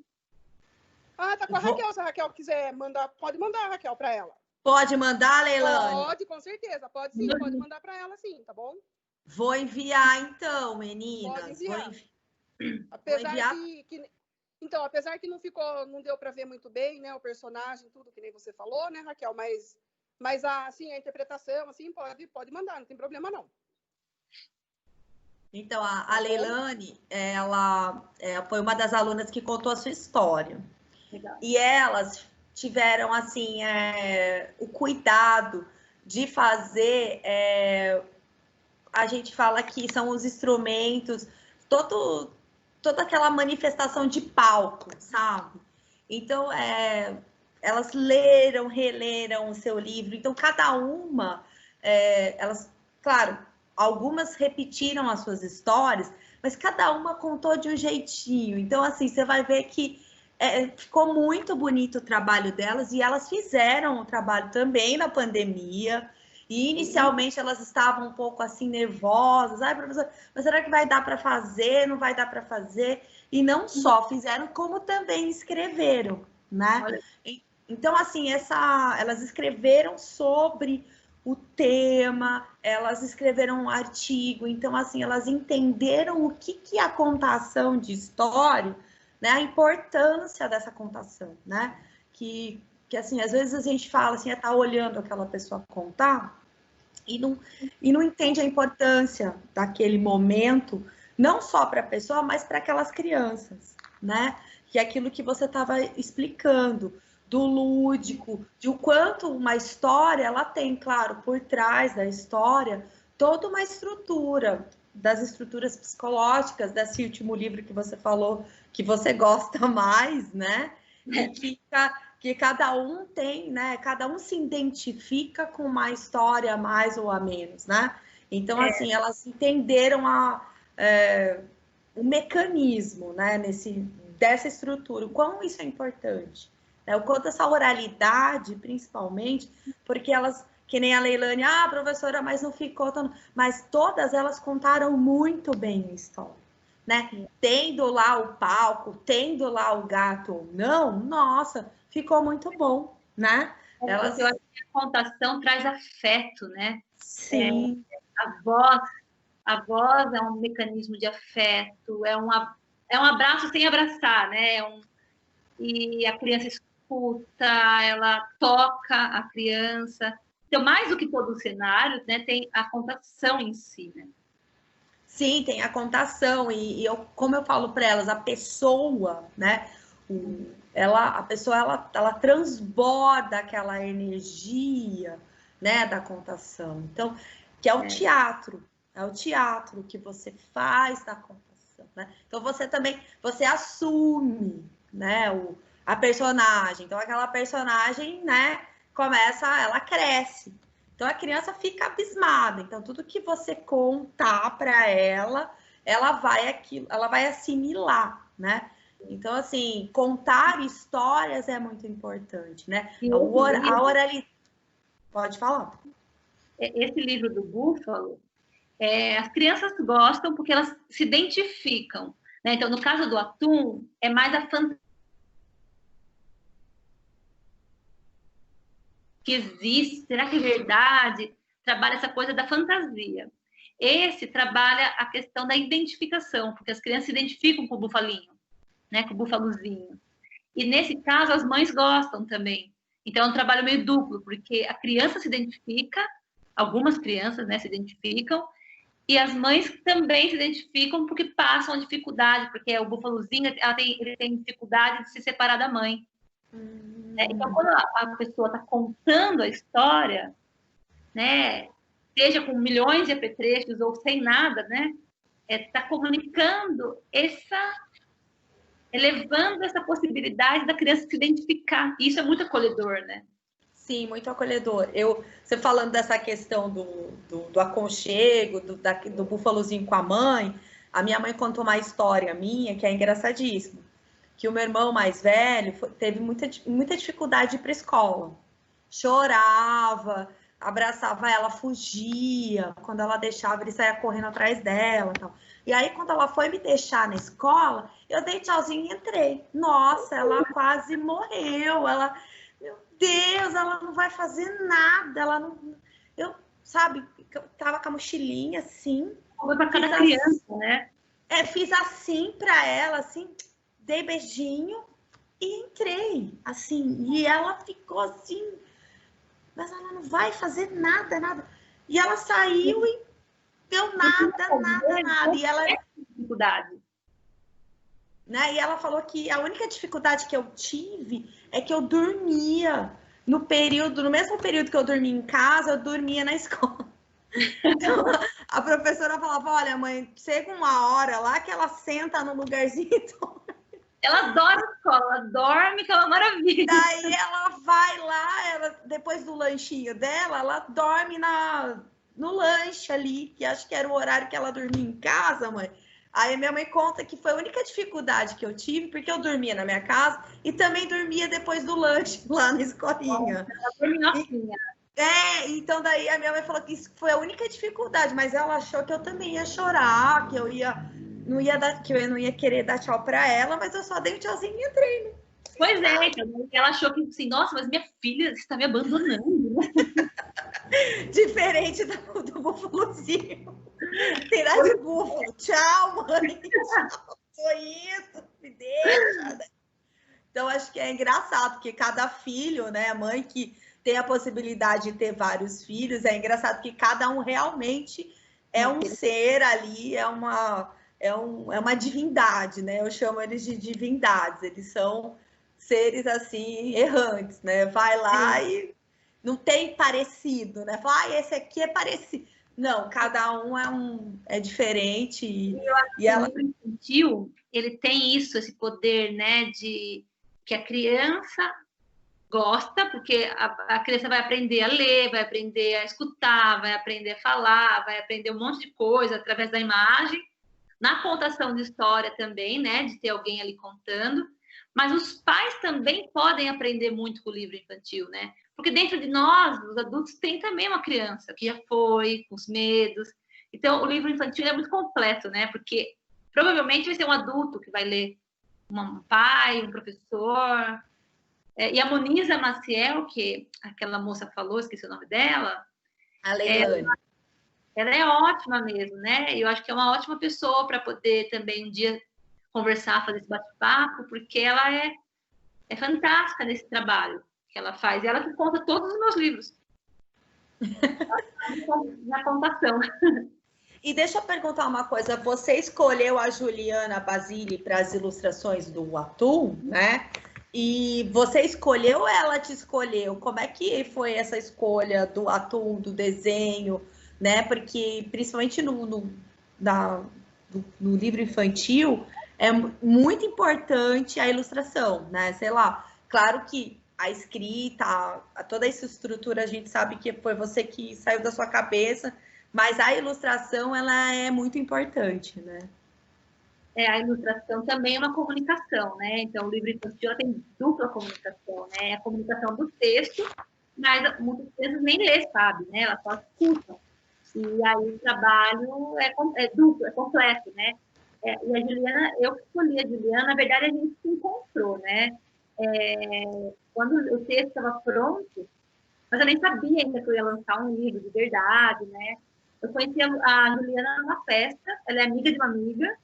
Ah, tá com a Raquel. Se a Raquel quiser mandar, pode mandar, Raquel, para ela. Pode mandar, Leilane? Pode, com certeza. Pode sim, pode mandar para ela sim, tá bom? Vou enviar, então, meninas. Pode enviar. Vou apesar que não deu para ver muito bem, né, o personagem, tudo que nem você falou, né, Raquel, mas assim, a interpretação, assim, pode mandar, não tem problema não. Então, a Leilane, ela foi uma das alunas que contou a sua história. Legal. E elas tiveram, assim, o cuidado de fazer, a gente fala que são os instrumentos, toda aquela manifestação de palco, sabe? Então, elas leram, releram o seu livro. Então, cada uma, elas, claro, algumas repetiram as suas histórias, mas cada uma contou de um jeitinho. Então, assim, você vai ver que ficou muito bonito o trabalho delas e elas fizeram o trabalho também na pandemia. E inicialmente elas estavam um pouco assim nervosas. Ai, professora, mas será que vai dar para fazer? Não vai dar para fazer? E não só fizeram, como também escreveram, né? Olha. Então, assim, elas escreveram sobre o tema, elas escreveram um artigo, então, assim, elas entenderam o que é a contação de história, né? A importância dessa contação, né? Que assim, às vezes a gente fala assim, tá olhando aquela pessoa contar e não entende a importância daquele momento, não só para a pessoa, mas para aquelas crianças, né? Que é aquilo que você estava explicando, do lúdico, de o quanto uma história, ela tem, claro, por trás da história, toda uma estrutura, das estruturas psicológicas, desse último livro que você falou, que você gosta mais, né? E que cada um tem, né? Cada um se identifica com uma história a mais ou a menos, né? Então, assim, elas entenderam o mecanismo, né? Dessa estrutura, o quão isso é importante. Né? O quanto essa oralidade, principalmente, porque elas, que nem a Leilane, professora, mas não ficou tão... Mas todas elas contaram muito bem a história. Né? Tendo lá o palco, tendo lá o gato ou não, nossa, ficou muito bom, né? Eu acho que a contação traz afeto, né? Sim. A voz é um mecanismo de afeto, é um abraço sem abraçar, né? E a criança escuta, ela toca a criança. Então, mais do que todo o cenário, né, tem a contação em si, né? Sim, tem a contação e como eu falo para elas, a pessoa, né? A pessoa ela transborda aquela energia, né, da contação. Então, que é o teatro que você faz da contação, né? Então você assume, né, a personagem. Então aquela personagem, né, ela cresce. Então a criança fica abismada. Então tudo que você contar para ela vai assimilar, né? Então assim, contar histórias é muito importante, né? A oralidade. Pode falar. Esse livro do Búfalo, as crianças gostam porque elas se identificam, né? Então no caso do atum é mais a fantasia que existe, será que é verdade? Trabalha essa coisa da fantasia. Esse trabalha a questão da identificação, porque as crianças se identificam com o bufalinho, né, com o bufalozinho. E nesse caso, as mães gostam também. Então, é um trabalho meio duplo, porque a criança se identifica, algumas crianças, né, se identificam, e as mães também se identificam porque passam a dificuldade, porque o bufalozinho ele tem dificuldade de se separar da mãe. Então, quando a pessoa está contando a história, né, seja com milhões de apetrechos ou sem nada, né, está comunicando elevando essa possibilidade da criança se identificar. Isso é muito acolhedor, né? Sim, muito acolhedor. Você falando dessa questão do aconchego, do búfalozinho com a mãe, a minha mãe contou uma história minha que é engraçadíssima. Que o meu irmão mais velho teve muita dificuldade de ir para a escola. Chorava, abraçava ela, fugia. Quando ela deixava, ele saía correndo atrás dela. Tal. E aí, quando ela foi me deixar na escola, eu dei tchauzinho e entrei. Nossa, ela quase morreu. Meu Deus, ela não vai fazer nada. Ela não... Eu tava com a mochilinha assim. Foi para cada criança, né? Fiz assim para ela, assim... Dei beijinho e entrei, assim, e ela ficou assim, mas ela não vai fazer nada. E ela saiu e deu nada. E ela dificuldade. Né? E ela falou que a única dificuldade que eu tive é que eu dormia no mesmo período que eu dormia em casa, eu dormia na escola. Então, a professora falava, olha, mãe, chega uma hora lá que ela senta no lugarzinho e ela adora a escola, ela dorme, que é uma maravilha. Daí ela vai lá, depois do lanchinho dela, ela dorme no lanche ali, que acho que era o horário que ela dormia em casa, mãe. Aí minha mãe conta que foi a única dificuldade que eu tive, porque eu dormia na minha casa e também dormia depois do lanche lá na escolinha. Ela dormia assim, Então daí a minha mãe falou que isso foi a única dificuldade, mas ela achou que eu também ia chorar, que eu não ia querer dar tchau para ela, mas eu só dei um tchauzinho e entrei. Pois é, então, ela achou que assim, nossa, mas minha filha está me abandonando. Diferente do búfalozinho. Tem nada de búfalo. Tchau, mãe. Tchau. Foi isso. Me deixa. Então, acho que é engraçado, porque cada filho, né, a mãe que tem a possibilidade de ter vários filhos, é engraçado que cada um realmente é um ser ali, é uma divindade, né? Eu chamo eles de divindades, eles são seres, assim, errantes, né? Vai lá e não tem parecido, né? Fala, esse aqui é parecido. Não, cada um é diferente. E ela... O livro infantil, ele tem isso, esse poder, né, de que a criança gosta, porque a criança vai aprender a ler, vai aprender a escutar, vai aprender a falar, vai aprender um monte de coisa através da imagem, na contação de história também, né, de ter alguém ali contando, mas os pais também podem aprender muito com o livro infantil, né, porque dentro de nós, os adultos, tem também uma criança que já foi, com os medos. Então, o livro infantil é muito completo, né, porque provavelmente vai ser um adulto que vai ler, um pai, um professor. E a Moniza Maciel, que aquela moça falou, esqueci o nome dela. A Leilane. Ela é ótima mesmo, né? Eu acho que é uma ótima pessoa para poder também um dia conversar, fazer esse bate-papo, porque ela é fantástica nesse trabalho que ela faz. E ela que conta todos os meus livros. Na contação. E deixa eu perguntar uma coisa. Você escolheu a Juliana Basile para as ilustrações do Atum, né? E você escolheu ou ela te escolheu? Como é que foi essa escolha do Atum, do desenho, né? Porque principalmente no livro infantil é muito importante a ilustração, né? Sei lá, claro que a escrita, toda essa estrutura a gente sabe que foi você que saiu da sua cabeça, mas a ilustração ela é muito importante, né? A ilustração também é uma comunicação, né? Então, o livro infantil tem dupla comunicação, né? A comunicação do texto, mas muitas vezes nem lê, sabe, né? Elas só escutam. E aí o trabalho é duplo, é completo, né? E a Juliana, eu escolhi a Juliana, na verdade a gente se encontrou, né? Quando o texto estava pronto, mas eu nem sabia ainda que eu ia lançar um livro de verdade, né? Eu conheci a Juliana numa festa, ela é amiga de uma amiga,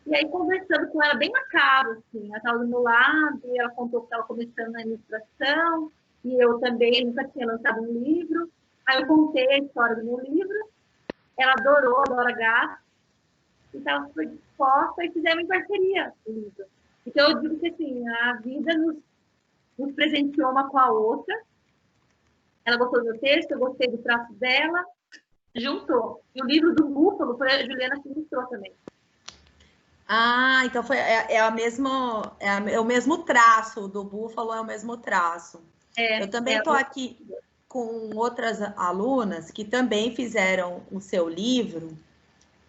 e aí, conversando com ela, bem na cara, assim, ela estava do meu lado, e ela contou que estava começando na ilustração, e eu também nunca tinha lançado um livro. Aí eu contei a história do meu livro, ela adorou, adora gato, e estava super disposta, e fizemos em parceria o livro. Então, eu digo que, assim, a vida nos presenteou uma com a outra. Ela gostou do meu texto, eu gostei do traço dela, juntou. E o livro do Búfalo foi a Juliana que ilustrou também. Ah, então é o mesmo traço do búfalo, é o mesmo traço. Eu também estou aqui com outras alunas que também fizeram o seu livro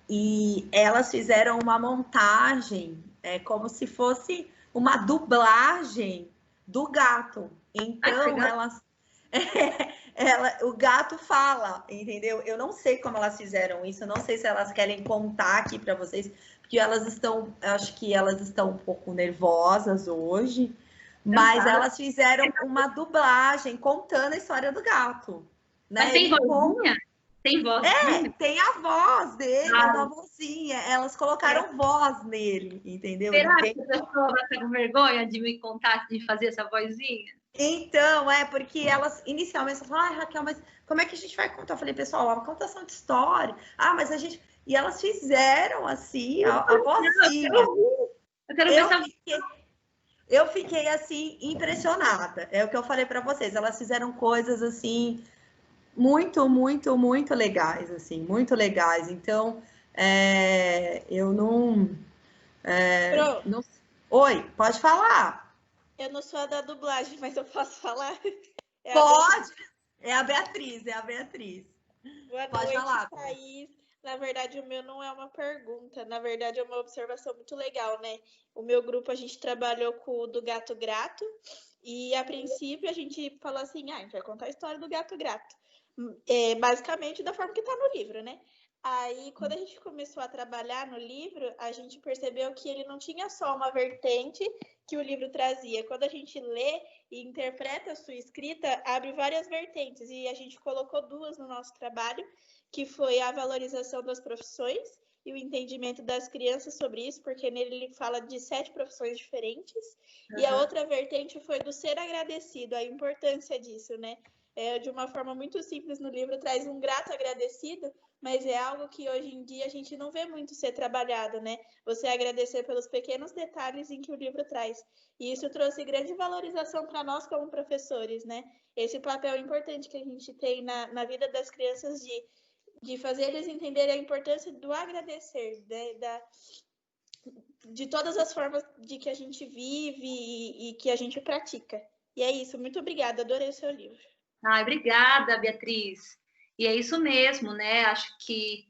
e elas fizeram uma montagem, como se fosse uma dublagem do gato. Então, o gato fala, entendeu? Eu não sei como elas fizeram isso, eu não sei se elas querem contar aqui para vocês, porque acho que elas estão um pouco nervosas hoje, mas elas fizeram uma dublagem contando a história do gato. Né? Mas tem vozinha? Tem voz? Tem a voz dele, a vozinha. Elas colocaram voz nele, entendeu? Será que a pessoa vai ficar com vergonha de me contar, de fazer essa vozinha? Então, porque elas inicialmente falaram, Raquel, mas como é que a gente vai contar? Eu falei, pessoal, uma contação de história. Mas a gente... E elas fizeram, assim, a vozinha. Eu quero ver eu fiquei, assim, impressionada. É o que eu falei para vocês. Elas fizeram coisas, assim, muito, muito, muito legais, assim, muito legais. Então, eu não... não... Oi, pode falar. Eu não sou a da dublagem, mas eu posso falar? Pode. É a Beatriz. Boa Pode noite, falar. Thaís. Na verdade, o meu não é uma pergunta, na verdade é uma observação muito legal, né? O meu grupo, a gente trabalhou com o do Gato Grato, e a princípio a gente falou assim, a gente vai contar a história do Gato Grato. Basicamente da forma que está no livro, né? Aí, quando a gente começou a trabalhar no livro, a gente percebeu que ele não tinha só uma vertente que o livro trazia. Quando a gente lê e interpreta a sua escrita, abre várias vertentes, e a gente colocou 2 no nosso trabalho, que foi a valorização das profissões e o entendimento das crianças sobre isso, porque nele ele fala de 7 profissões diferentes, e a outra vertente foi do ser agradecido, a importância disso, né? De uma forma muito simples no livro, traz um grato agradecido, mas é algo que hoje em dia a gente não vê muito ser trabalhado, né? Você agradecer pelos pequenos detalhes em que o livro traz. E isso trouxe grande valorização para nós como professores, né? Esse papel importante que a gente tem na vida das crianças de fazer eles entenderem a importância do agradecer, né? De todas as formas de que a gente vive e que a gente pratica. E é isso, muito obrigada, adorei o seu livro. Obrigada, Beatriz. E é isso mesmo, né? Acho que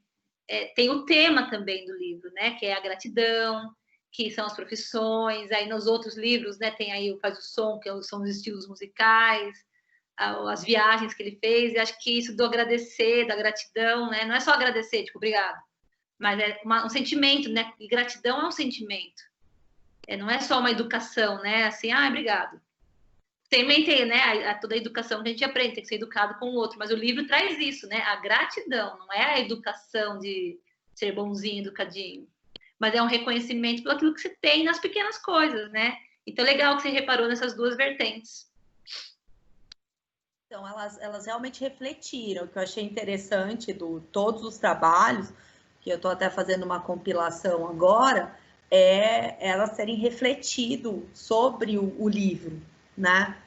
tem o tema também do livro, né? Que é a gratidão, que são as profissões. Aí nos outros livros, né? Tem aí o Faz o Som, que são os estilos musicais, as viagens que ele fez. E acho que isso do agradecer, da gratidão, né? Não é só agradecer, tipo, obrigado, mas é um sentimento, né? E gratidão é um sentimento. Não é só uma educação, né? Assim, obrigado. Também tem, né, toda a educação que a gente aprende, tem que ser educado com o outro, mas o livro traz isso, né, a gratidão, não é a educação de ser bonzinho, educadinho, mas é um reconhecimento pelo aquilo que você tem nas pequenas coisas, né? Então é legal que você reparou nessas 2 vertentes. Então, elas realmente refletiram, o que eu achei interessante todos os trabalhos, que eu estou até fazendo uma compilação agora, elas terem refletido sobre o livro, né?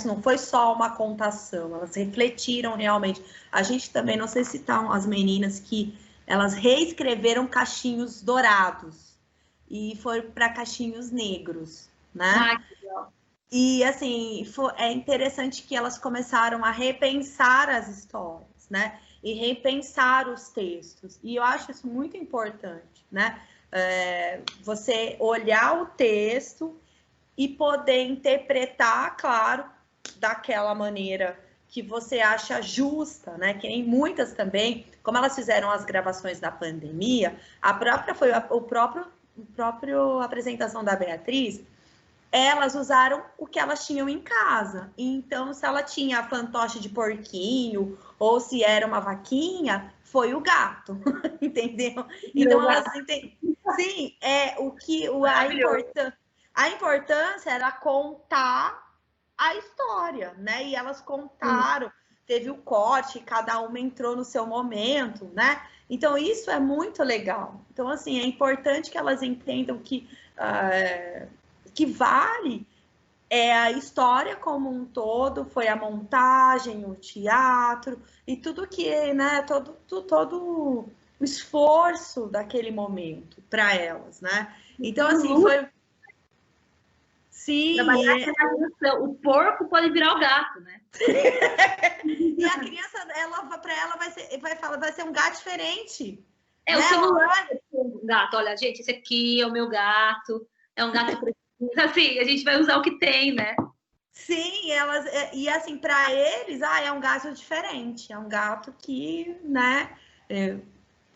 Não foi só uma contação, elas refletiram realmente. A gente também, não sei se estão as meninas que elas reescreveram Cachinhos Dourados e foram para Cachinhos Negros, né? Que legal. E assim, é interessante que elas começaram a repensar as histórias, né? E repensar os textos. E eu acho isso muito importante, né? Você olhar o texto e poder interpretar, claro, daquela maneira que você acha justa, né? Que em muitas também, como elas fizeram as gravações da pandemia, a próprio apresentação da Beatriz, elas usaram o que elas tinham em casa. Então, se ela tinha a fantoche de porquinho ou se era uma vaquinha, foi o gato, entendeu? Então, elas entendem. Sim, a importância era contar a história, né? E elas contaram, teve o corte, cada uma entrou no seu momento, né? Então, isso é muito legal. Então, assim, é importante que elas entendam que vale a história como um todo, foi a montagem, o teatro e tudo que, né? Todo o esforço daquele momento para elas, né? Então, assim, foi... Sim. O porco pode virar o gato, né? E a criança, para ela vai ser um gato diferente. O celular é um gato. Olha, gente, esse aqui é o meu gato. É um gato assim, a gente vai usar o que tem, né? Sim, e assim, para eles, é um gato diferente. É um gato que, né?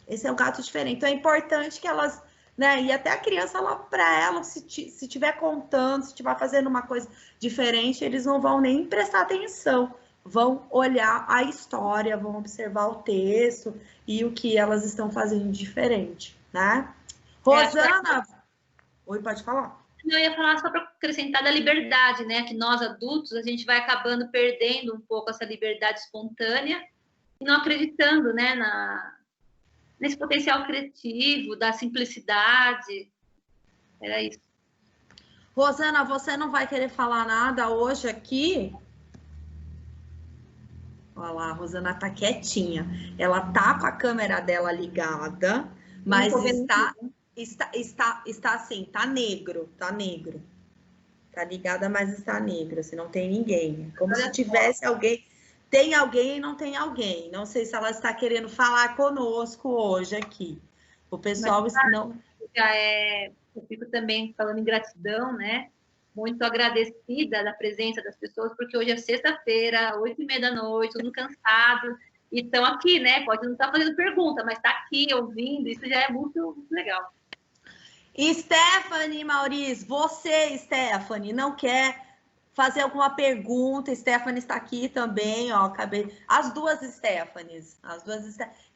Esse é um gato diferente. Então é importante que elas, né? E até a criança, para ela, se estiver contando, se estiver fazendo uma coisa diferente, eles não vão nem prestar atenção. Vão olhar a história, vão observar o texto e o que elas estão fazendo diferente, né? Rosana... Oi, pode falar. Eu ia falar só para acrescentar da liberdade, né? Que nós adultos, a gente vai acabando perdendo um pouco essa liberdade espontânea e não acreditando, né? Nesse potencial criativo, da simplicidade. Era isso. Rosana, você não vai querer falar nada hoje aqui? Olha lá, a Rosana tá quietinha. Ela tá com a câmera dela ligada, mas está assim, tá negro. Tá ligada, mas está negro, assim, não tem ninguém. Como se tivesse alguém Tem alguém e não tem alguém. Não sei se ela está querendo falar conosco hoje aqui. O pessoal não... Eu fico também falando em gratidão, né? Muito agradecida da presença das pessoas, porque hoje é sexta-feira, 8h30 da noite, todo mundo cansado, e estão aqui, né? Pode não estar fazendo pergunta, mas está aqui ouvindo, isso já é muito, muito legal. Stephanie, Maurício, você, Stephanie, não quer fazer alguma pergunta? Stephanie está aqui também, ó. As duas Stephanies,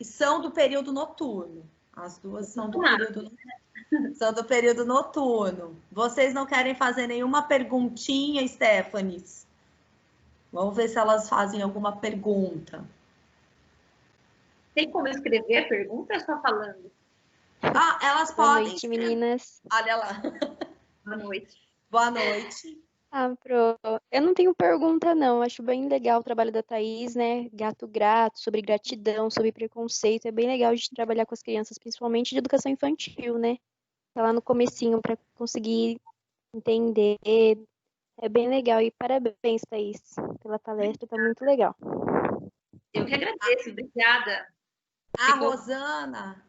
são do período noturno. As duas são do período noturno. Vocês não querem fazer nenhuma perguntinha, Stephanie? Vamos ver se elas fazem alguma pergunta. Tem como escrever a pergunta ou é só falando? Ah, elas Boa podem. noite, meninas. Olha lá. Boa noite. Boa noite. Eu não tenho pergunta, não. Acho bem legal o trabalho da Thaís, né? Gato Grato, sobre gratidão, sobre preconceito. É bem legal de trabalhar com as crianças, principalmente de educação infantil, né? Tá lá no comecinho para conseguir entender. É bem legal. E parabéns, Thaís, pela palestra. Tá muito legal. Eu que agradeço. Obrigada. A Rosana...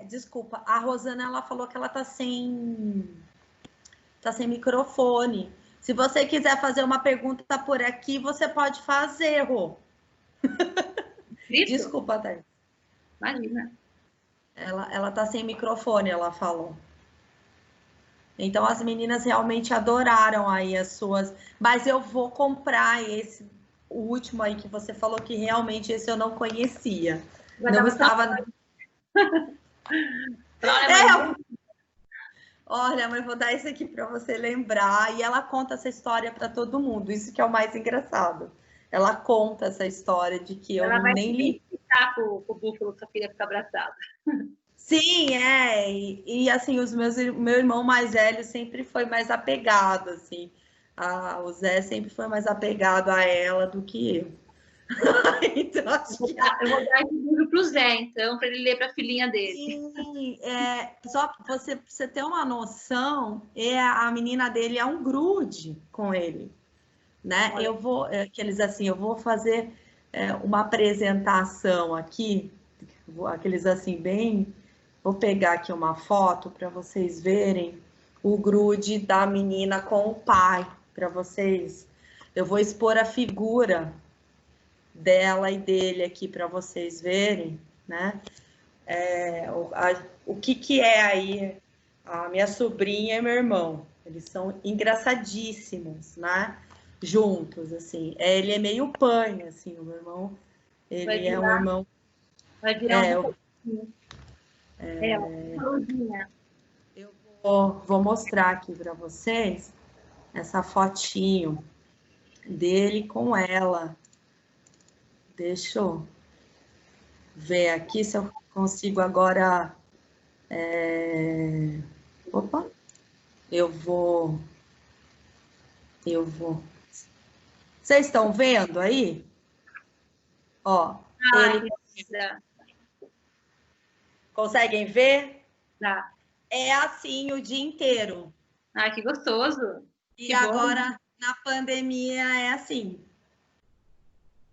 desculpa, a Rosana, ela falou que ela tá sem microfone. Se você quiser fazer uma pergunta por aqui, você pode fazer, Rô. Desculpa, Thaís. Imagina. Ela tá sem microfone, ela falou. Então, as meninas realmente adoraram aí as suas... Mas eu vou comprar o último aí que você falou, que realmente esse eu não conhecia. Não estava... Olha, mas eu vou dar isso aqui para você lembrar. E ela conta essa história para todo mundo. Isso que é o mais engraçado. Ela conta essa história de que eu nem li. Ficar com o búfalo que sua filha fica abraçada. Sim, e assim, meu irmão mais velho sempre foi mais apegado, assim. O Zé sempre foi mais apegado a ela do que eu. Então, acho que... Eu vou dar esse livro para o Zé, então, para ele ler para a filhinha dele. Sim, só para você ter uma noção, a menina dele é um grude com ele, né? Olha. Eu vou fazer uma apresentação aqui, aqueles assim bem... Vou pegar aqui uma foto para vocês verem o grude da menina com o pai, para vocês. Eu vou expor a figura dela e dele aqui para vocês verem, né? O que é aí a minha sobrinha e meu irmão. Eles são engraçadíssimos, né? Juntos, assim. Ele é meio panha, assim, o meu irmão. Ele é um irmão... Vai virar eu vou mostrar aqui para vocês essa fotinho dele com ela. Deixa eu ver aqui se eu consigo agora. Opa! Eu vou. Vocês estão vendo aí? Ó, ele... Conseguem ver? Tá. É assim o dia inteiro. Ah, que gostoso. E agora, na pandemia, é assim.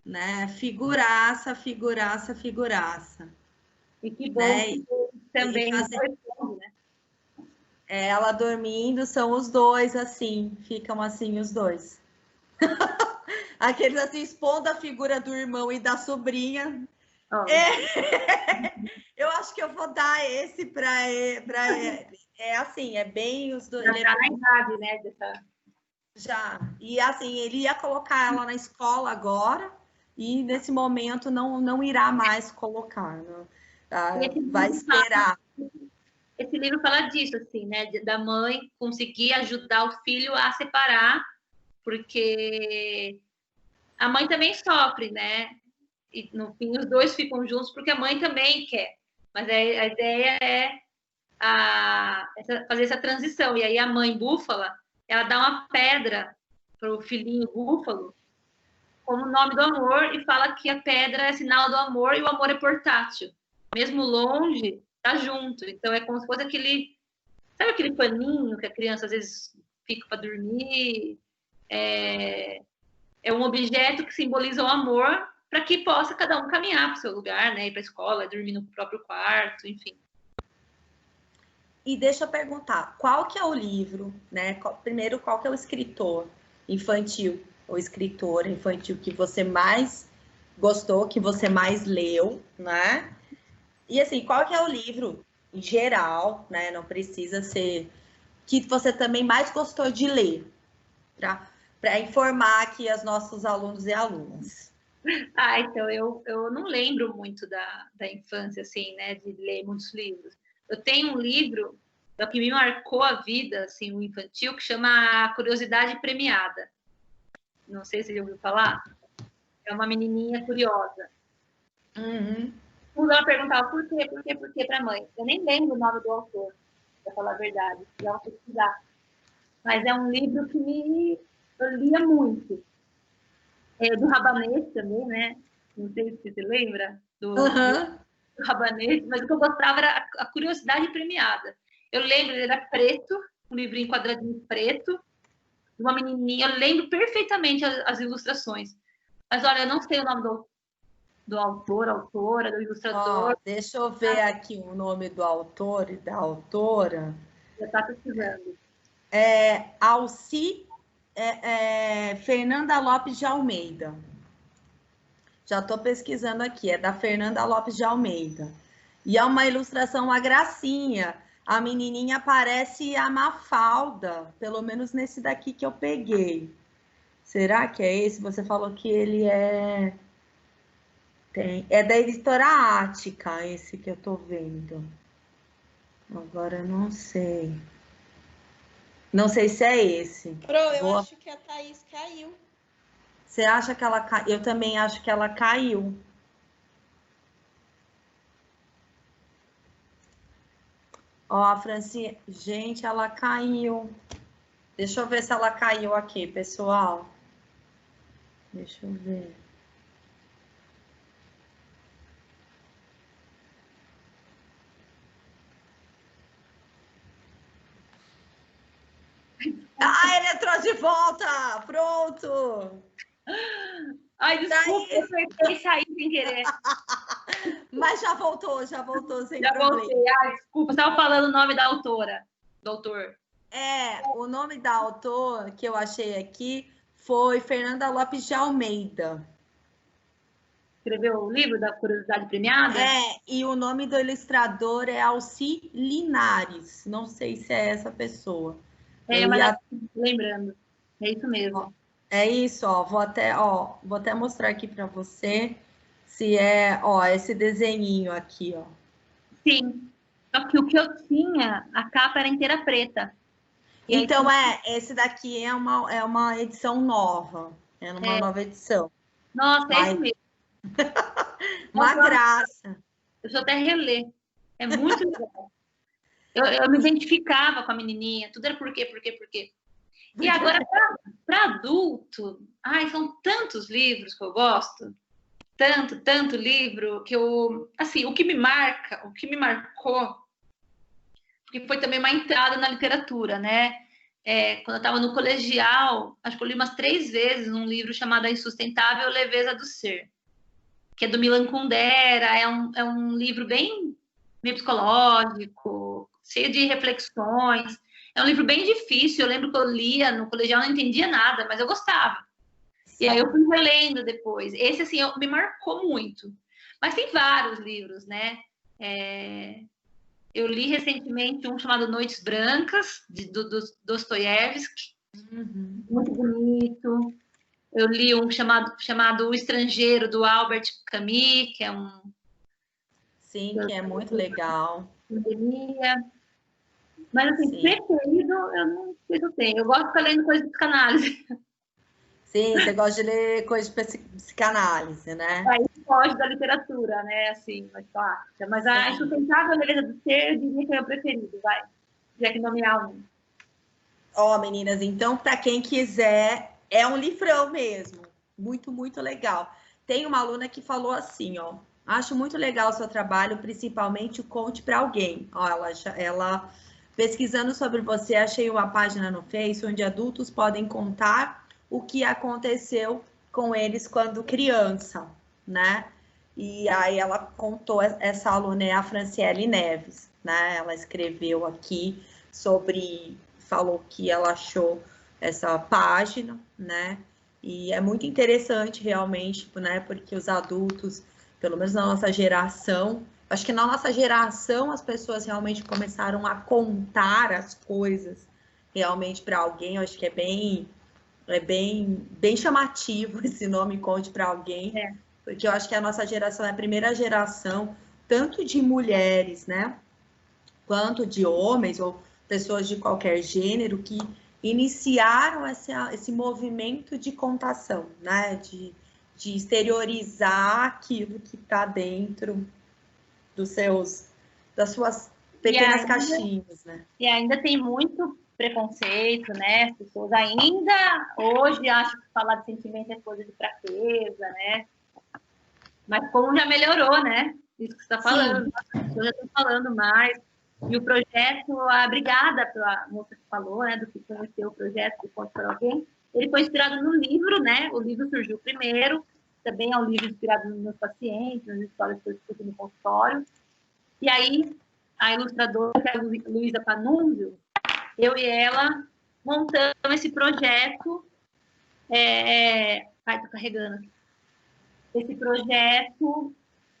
Né? Figuraça. E que bom, né? que também né? Ela dormindo, são os dois assim, ficam assim os dois. Aqueles assim, expondo a figura do irmão e da sobrinha. Oh. Eu acho que eu vou dar esse para ele. É assim, é bem os dois. Já tá na idade, né? Já. E assim, ele ia colocar ela na escola agora, e nesse momento não irá mais colocar. Não, vai esperar. Esse livro fala disso, assim, né? Da mãe conseguir ajudar o filho a separar, porque a mãe também sofre, né? E no fim os dois ficam juntos porque a mãe também quer. Mas a ideia é fazer essa transição. E aí a mãe búfala, ela dá uma pedra para o filhinho búfalo como nome do amor e fala que a pedra é sinal do amor e o amor é portátil. Mesmo longe, tá junto. Então é como se fosse aquele... Sabe aquele paninho que a criança às vezes fica para dormir? É um objeto que simboliza o amor para que possa cada um caminhar para o seu lugar, né? Ir para a escola, dormir no próprio quarto, enfim. E deixa eu perguntar, qual que é o livro, né? Primeiro, qual que é o escritor infantil ou escritora infantil que você mais gostou, que você mais leu, né? E assim, qual que é o livro em geral, né? Não precisa ser que você também mais gostou de ler, para informar aqui os nossos alunos e alunas. Ah, então eu não lembro muito da infância, assim, né? De ler muitos livros. Eu tenho um livro que me marcou a vida, assim, o infantil, que chama Curiosidade Premiada. Não sei se você já ouviu falar. É uma menininha curiosa. Uhum. Quando ela perguntava por quê para a mãe. Eu nem lembro o nome do autor, para falar a verdade. Já vou pesquisar. Mas é um livro que eu lia muito. É do Rabanês também, né? Não sei se você lembra do Rabanês, mas o que eu gostava era a Curiosidade Premiada. Eu lembro, ele era preto, um livrinho quadradinho preto, de uma menininha. Eu lembro perfeitamente as ilustrações. Mas olha, eu não sei o nome do autor, autora, do ilustrador. Deixa eu ver aqui o nome do autor e da autora. Já está pesquisando. Alci Fernanda Lopes de Almeida. Já estou pesquisando aqui, é da Fernanda Lopes de Almeida. E é uma ilustração, uma gracinha. A menininha parece a Mafalda, pelo menos nesse daqui que eu peguei. Será que é esse? Você falou que ele é da editora Ática, esse que eu tô vendo. Agora eu não sei. Não sei se é esse. Pro, eu acho que a Thaís caiu. Você acha que ela caiu? Eu também acho que ela caiu. Ó, a Francine... Gente, ela caiu. Deixa eu ver se ela caiu aqui, pessoal. Deixa eu ver. Ah, ele entrou de volta! Pronto! Ai, desculpa, eu apertei e saí sem querer. Mas já voltou sem já problema. Voltei. Ai, desculpa, você estava falando o nome da autora, do autor. O nome da autora que eu achei aqui foi Fernanda Lopes de Almeida. Escreveu o livro da Curiosidade Premiada? E o nome do ilustrador é Alci Linares. Não sei se é essa pessoa. Mas lembrando. É isso mesmo. É isso, ó. Vou até mostrar aqui para você se esse desenhinho aqui, ó. Sim. Só que o que eu tinha, a capa era inteira preta. Então, esse daqui é uma edição nova. É uma nova edição. Nossa, é isso mesmo. Uma graça. Deixa eu até reler. É muito legal. Eu me identificava com a menininha. Tudo era por quê. E agora, para adulto, são tantos livros que eu gosto. Tanto livro que assim, o que me marcou, porque foi também uma entrada na literatura, né? Quando eu estava no colegial, acho que eu li umas 3 vezes um livro chamado A Insustentável Leveza do Ser, que é do Milan Kundera. É um livro bem meio psicológico, cheio de reflexões. É um livro bem difícil. Eu lembro que eu lia no colegial, não entendia nada, mas eu gostava. E aí eu fui relendo depois. Esse, assim, me marcou muito. Mas tem vários livros, né? Eu li recentemente um chamado Noites Brancas, do Dostoiévski. Muito bonito. Eu li um chamado O Estrangeiro, do Albert Camus, que é um... Sim, que é muito legal. Mas, assim, preferido, eu não sei se eu tenho. Eu gosto de ficar lendo coisas de psicanálise. Sim, você gosta de ler coisas de psicanálise, né? Aí foge da literatura, né? Assim, mais clássica. Mas a Insustentável Leveza do Ser, eu diria que é o preferido, vai. Já que nomear um. Meninas, então, para quem quiser, é um livrão mesmo. Muito, muito legal. Tem uma aluna que falou assim, ó. Acho muito legal o seu trabalho, principalmente o Conte para Alguém. Ó, ela pesquisando sobre você, achei uma página no Face onde adultos podem contar o que aconteceu com eles quando criança. né? E aí ela contou, essa aluna é a Franciele Neves, né? Ela escreveu aqui falou que ela achou essa página, né? E é muito interessante realmente, né? Porque os adultos, pelo menos na nossa geração, acho que na nossa geração as pessoas realmente começaram a contar as coisas realmente para alguém. Eu acho que é bem chamativo esse nome, Conte para Alguém, porque eu acho que a nossa geração é a primeira geração, tanto de mulheres, né, quanto de homens ou pessoas de qualquer gênero, que iniciaram esse movimento de contação, né, de exteriorizar aquilo que está dentro das suas pequenas caixinhas, né? E ainda tem muito preconceito, né? As pessoas ainda hoje acham que falar de sentimento é coisa de fraqueza, né? Mas como já melhorou, né? Isso que você está falando, as pessoas já estão falando mais. E o projeto, obrigada pela moça que falou, né? Do que conheceu o projeto do Conte para Alguém. Ele foi inspirado no livro, né? O livro surgiu primeiro. Também é um livro inspirado nos meus pacientes, nas histórias que eu escuto no consultório. E aí, a ilustradora, que é a Luísa Panunzio, eu e ela montamos esse projeto. Ai, tô carregando aqui. Esse projeto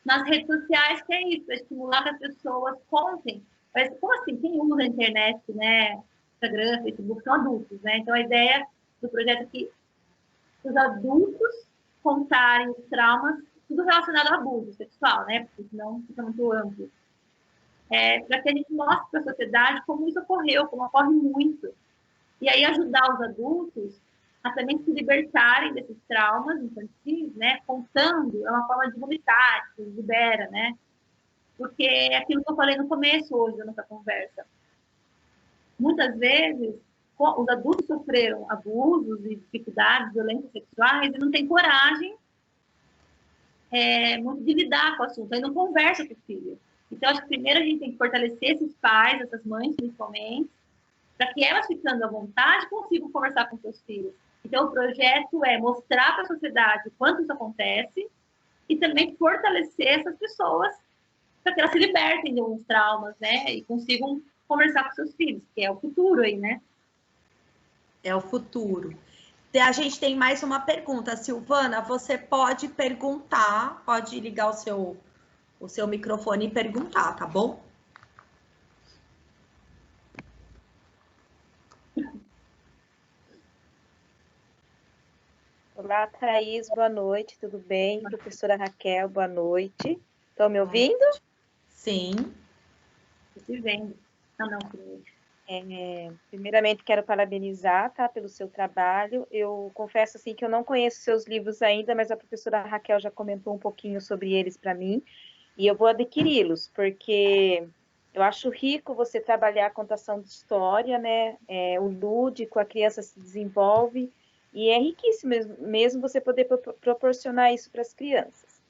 nas redes sociais, que é isso, é estimular que as pessoas contem. Mas como assim? Quem usa a internet, né? Instagram, Facebook, são adultos, né? Então, a ideia do projeto é que os adultos contarem os traumas, tudo relacionado ao abuso sexual, né? Porque senão fica muito amplo. Para que a gente mostre para a sociedade como isso ocorreu, como ocorre muito. E aí ajudar os adultos a também se libertarem desses traumas infantis, né? Contando, é uma forma de vomitar, que libera, né? Porque é aquilo que eu falei no começo hoje da nossa conversa. Muitas vezes, os adultos sofreram abusos e dificuldades, violências sexuais, e não têm coragem muito de lidar com o assunto, aí não conversa com o filho. Então, acho que primeiro a gente tem que fortalecer esses pais, essas mães, principalmente, para que elas, ficando à vontade, consigam conversar com seus filhos. Então, o projeto é mostrar para a sociedade o quanto isso acontece e também fortalecer essas pessoas para que elas se libertem de alguns traumas, né? E consigam conversar com seus filhos, que é o futuro aí, né? É o futuro. A gente tem mais uma pergunta. Silvana, você pode perguntar, pode ligar o seu microfone e perguntar, tá bom? Olá, Thaís, boa noite, tudo bem? Professora Raquel, boa noite. Estão me ouvindo? Sim. Estou te vendo. Não, primeiramente, quero parabenizar, tá, pelo seu trabalho. Eu confesso, assim, que eu não conheço seus livros ainda, mas a professora Raquel já comentou um pouquinho sobre eles para mim, e eu vou adquiri-los, porque eu acho rico você trabalhar a contação de história, né? O lúdico, a criança se desenvolve, e é riquíssimo mesmo você poder proporcionar isso para as crianças.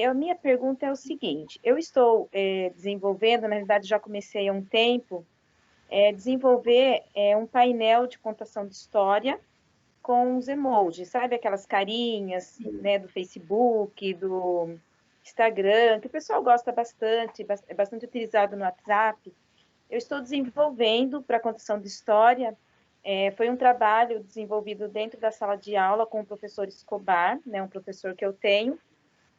A minha pergunta é o seguinte, eu estou desenvolvendo, na verdade já comecei há um tempo, desenvolver um painel de contação de história com os emojis, sabe? Aquelas carinhas, né, do Facebook, do Instagram, que o pessoal gosta bastante, é bastante utilizado no WhatsApp. Eu estou desenvolvendo para contação de história. Foi um trabalho desenvolvido dentro da sala de aula com o professor Escobar, né, um professor que eu tenho,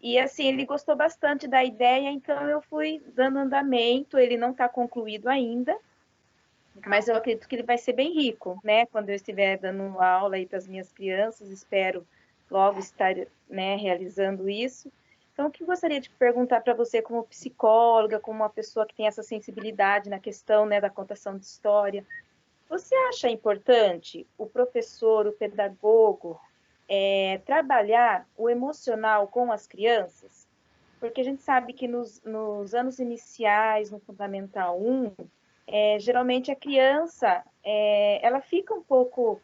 e assim, ele gostou bastante da ideia, então eu fui dando andamento, ele não está concluído ainda, mas eu acredito que ele vai ser bem rico, né, quando eu estiver dando aula aí para as minhas crianças, espero logo estar, né, realizando isso. Então, o que eu gostaria de perguntar para você como psicóloga, como uma pessoa que tem essa sensibilidade na questão, né, da contação de história, você acha importante o professor, o pedagogo, trabalhar o emocional com as crianças? Porque a gente sabe que nos anos iniciais, no Fundamental 1, geralmente a criança, ela fica um pouco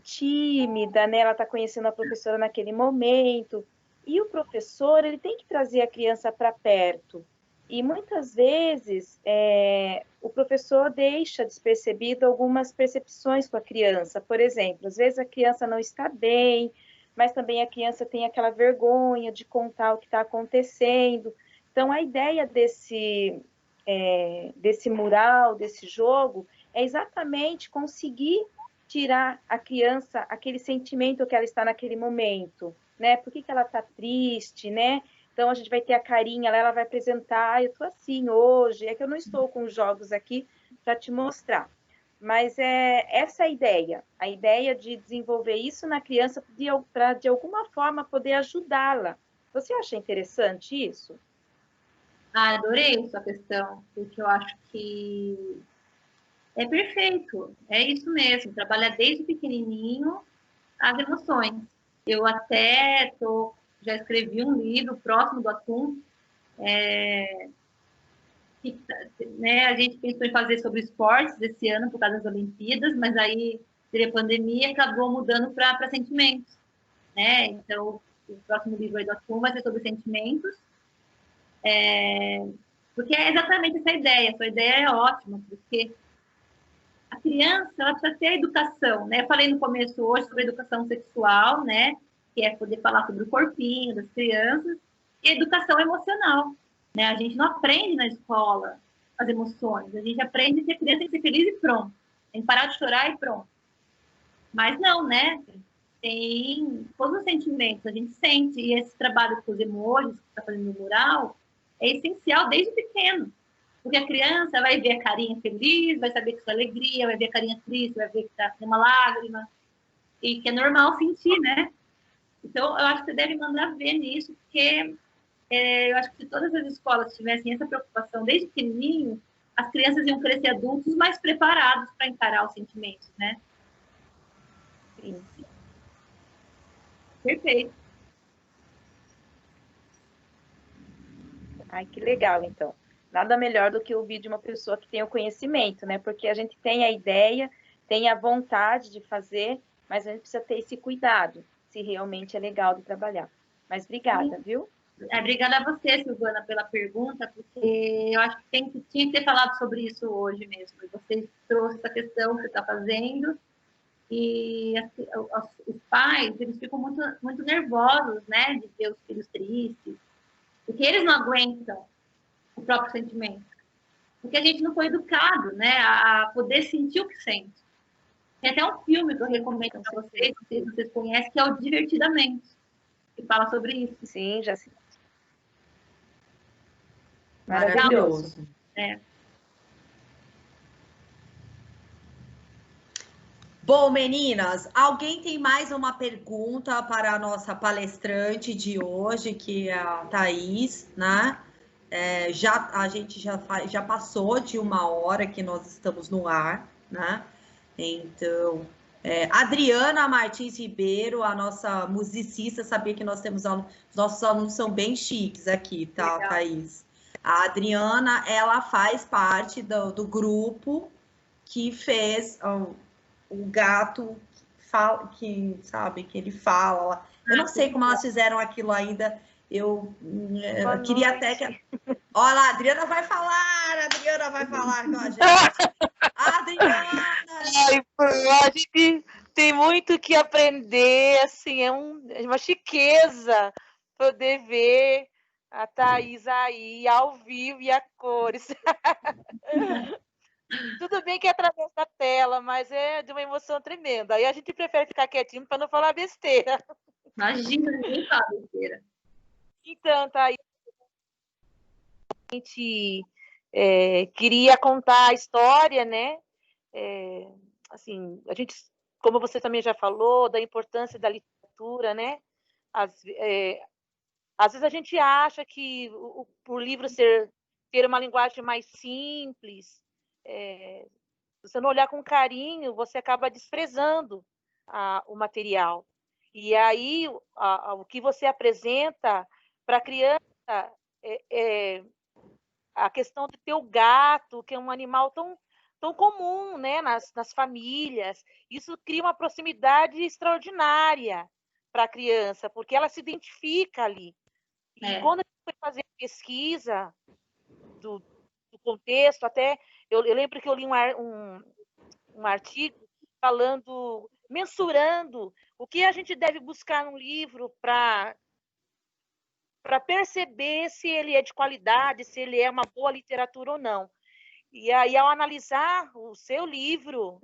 tímida, né? Ela está conhecendo a professora naquele momento, e o professor, ele tem que trazer a criança para perto. E muitas vezes o professor deixa despercebido algumas percepções com a criança. Por exemplo, às vezes a criança não está bem, mas também a criança tem aquela vergonha de contar o que está acontecendo. Então, a ideia desse mural, desse jogo, é exatamente conseguir tirar a criança aquele sentimento que ela está naquele momento, né? Por que ela está triste, né? Então, a gente vai ter a carinha, ela vai apresentar, eu estou assim hoje, é que eu não estou com os jogos aqui para te mostrar. Mas é essa a ideia de desenvolver isso na criança para, de alguma forma, poder ajudá-la. Você acha interessante isso? Adorei sua questão, porque eu acho que é perfeito, é isso mesmo, trabalhar desde pequenininho as emoções. Eu até já escrevi um livro próximo do assunto, que, né, a gente pensou em fazer sobre esportes esse ano por causa das Olimpíadas, mas aí teve a pandemia e acabou mudando para sentimentos, né? Então, o próximo livro aí do assunto vai ser sobre sentimentos, porque é exatamente essa ideia. Sua ideia é ótima, porque a criança, ela precisa ter a educação, né? Eu falei no começo hoje sobre educação sexual, né? Que é poder falar sobre o corpinho das crianças, e a educação emocional, né? A gente não aprende na escola as emoções, a gente aprende que a criança tem que ser feliz e pronto, tem que parar de chorar e pronto. Mas não, né? Tem todos os sentimentos, a gente sente, e esse trabalho com os emojis que está fazendo no mural é essencial desde pequeno. Porque a criança vai ver a carinha feliz, vai saber que isso é alegria, vai ver a carinha triste, vai ver que tem uma lágrima, e que é normal sentir, né? Então, eu acho que você deve mandar ver nisso, porque eu acho que se todas as escolas tivessem essa preocupação desde pequenininho, as crianças iam crescer adultos mais preparados para encarar os sentimentos, né? Sim. Perfeito. Ai, que legal, então. Nada melhor do que ouvir de uma pessoa que tem o conhecimento, né? Porque a gente tem a ideia, tem a vontade de fazer, mas a gente precisa ter esse cuidado, se realmente é legal de trabalhar. Mas obrigada, viu? Obrigada a você, Silvana, pela pergunta, porque eu acho que tinha que ter falado sobre isso hoje mesmo. E você trouxe essa questão que você está fazendo, e os pais, eles ficam muito, muito nervosos, né, de ver os filhos tristes, porque eles não aguentam o próprio sentimento. Porque a gente não foi educado, né, a poder sentir o que sente. Tem até um filme que eu recomendo para vocês, não sei se vocês conhecem, que é o Divertidamente, que fala sobre isso. Sim, já sei. Maravilhoso. É. Bom, meninas, alguém tem mais uma pergunta para a nossa palestrante de hoje, que é a Thaís, né? A gente já passou de 1 hora que nós estamos no ar, né? Então, Adriana Martins Ribeiro, a nossa musicista, sabia que nós temos os nossos alunos são bem chiques aqui, tá, legal. Thaís? A Adriana, ela faz parte do grupo que fez o gato que sabe, que ele fala. Eu não sei como elas fizeram aquilo ainda. Eu queria até que... Olha lá, a Adriana vai falar com a gente. Adriana! Ai, a gente tem muito que aprender, assim, é uma chiqueza poder ver a Thaís aí, ao vivo e a cores. Tudo bem que é através da tela, mas é de uma emoção tremenda. Aí a gente prefere ficar quietinho para não falar besteira. Imagina, ninguém fala besteira. Então, Thaís, a gente queria contar a história, né? Assim, a gente, como você também já falou, da importância da literatura, né? Às vezes a gente acha que por livro ter uma linguagem mais simples, se você não olhar com carinho, você acaba desprezando o material. E aí, o que você apresenta para a criança é a questão de ter o gato, que é um animal tão comum, né, nas famílias. Isso cria uma proximidade extraordinária para a criança, porque ela se identifica ali. E quando a gente foi fazer a pesquisa do contexto, até eu lembro que eu li um artigo mensurando O que a gente deve buscar num livro para perceber se ele é de qualidade, se ele é uma boa literatura ou não. E aí, ao analisar o seu livro,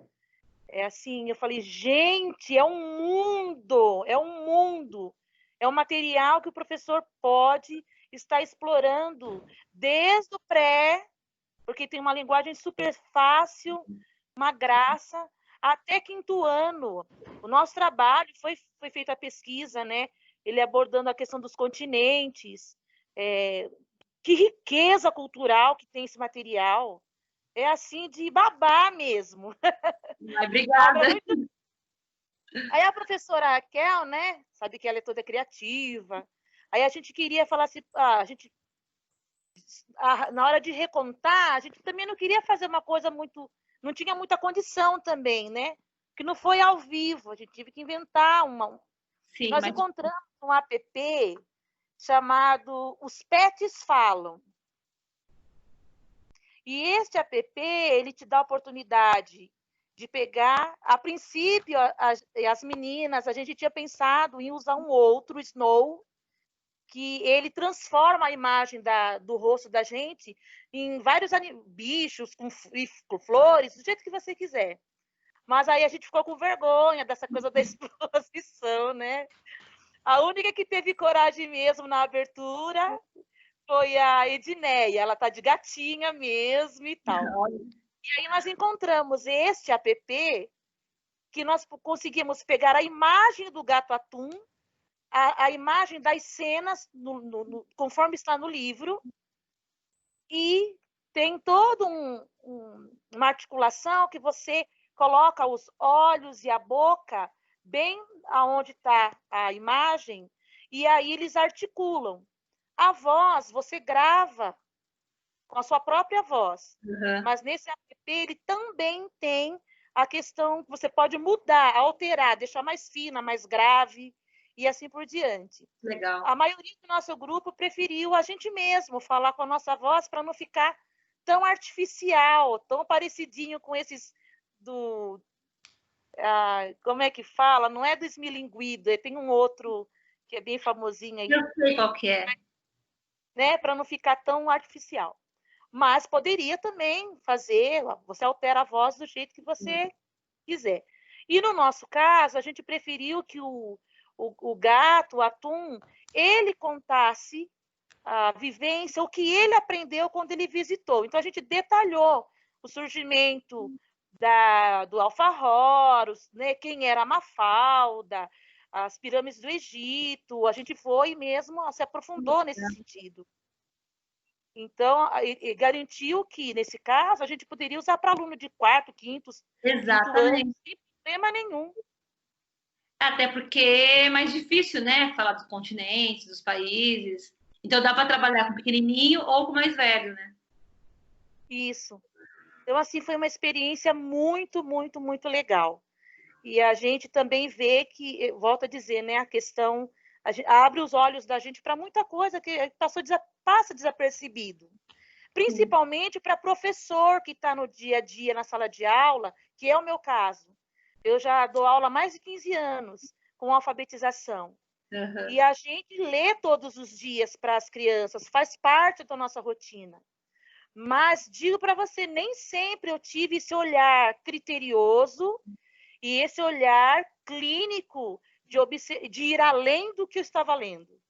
eu falei, gente, é um mundo, é um material que o professor pode estar explorando desde o pré, porque tem uma linguagem super fácil, uma graça, até quinto ano. O nosso trabalho foi feita a pesquisa, né? Ele abordando a questão dos continentes, que riqueza cultural que tem esse material. É assim de babar mesmo. Obrigada. Aí a professora Raquel, né? Sabe que ela é toda criativa. Aí a gente queria falar assim, na hora de recontar, a gente também não queria fazer uma coisa muito, não tinha muita condição também, né? Que não foi ao vivo, a gente teve que inventar uma. Sim, Nós encontramos um app chamado Os Pets Falam. E este app, ele te dá a oportunidade de pegar, a princípio, as meninas, a gente tinha pensado em usar um outro, Snow, que ele transforma a imagem do rosto da gente em vários bichos, com flores, do jeito que você quiser. Mas aí a gente ficou com vergonha dessa coisa da exposição, né? A única que teve coragem mesmo na abertura foi a Edneia. Ela tá de gatinha mesmo e tal. E aí nós encontramos este app que nós conseguimos pegar a imagem do gato atum, a imagem das cenas, conforme está no livro, e tem toda uma articulação que você coloca os olhos e a boca bem aonde está a imagem, e aí eles articulam. A voz, você grava com a sua própria voz, mas nesse app ele também tem a questão que você pode mudar, alterar, deixar mais fina, mais grave, e assim por diante. Legal. A maioria do nosso grupo preferiu a gente mesmo falar com a nossa voz para não ficar tão artificial, tão parecidinho com esses como é que fala? Não é do esmilinguido, tem um outro que é bem famosinho aí. Eu sei qual que é. Né? Para não ficar tão artificial. Mas poderia também fazer, você altera a voz do jeito que você quiser. E no nosso caso, a gente preferiu que o gato, o atum, ele contasse a vivência, o que ele aprendeu quando ele visitou. Então, a gente detalhou o surgimento do Alfarrorus, né? Quem era a Mafalda, as pirâmides do Egito, a gente foi mesmo, se aprofundou nesse sentido. Então, garantiu que, nesse caso, a gente poderia usar para aluno de quarto, quinto ano, sem problema nenhum. Até porque é mais difícil, né? Falar dos continentes, dos países. Então, dá para trabalhar com pequenininho ou com mais velho, né? Isso. Então, assim, foi uma experiência muito, muito, muito legal. E a gente também vê que, volto a dizer, né? A questão abre os olhos da gente para muita coisa que passa desapercebido. Principalmente para professor que está no dia a dia na sala de aula, que é o meu caso. Eu já dou aula há mais de 15 anos com alfabetização. E a gente lê todos os dias para as crianças, faz parte da nossa rotina. Mas digo para você, nem sempre eu tive esse olhar criterioso e esse olhar clínico de ir além do que eu estava lendo.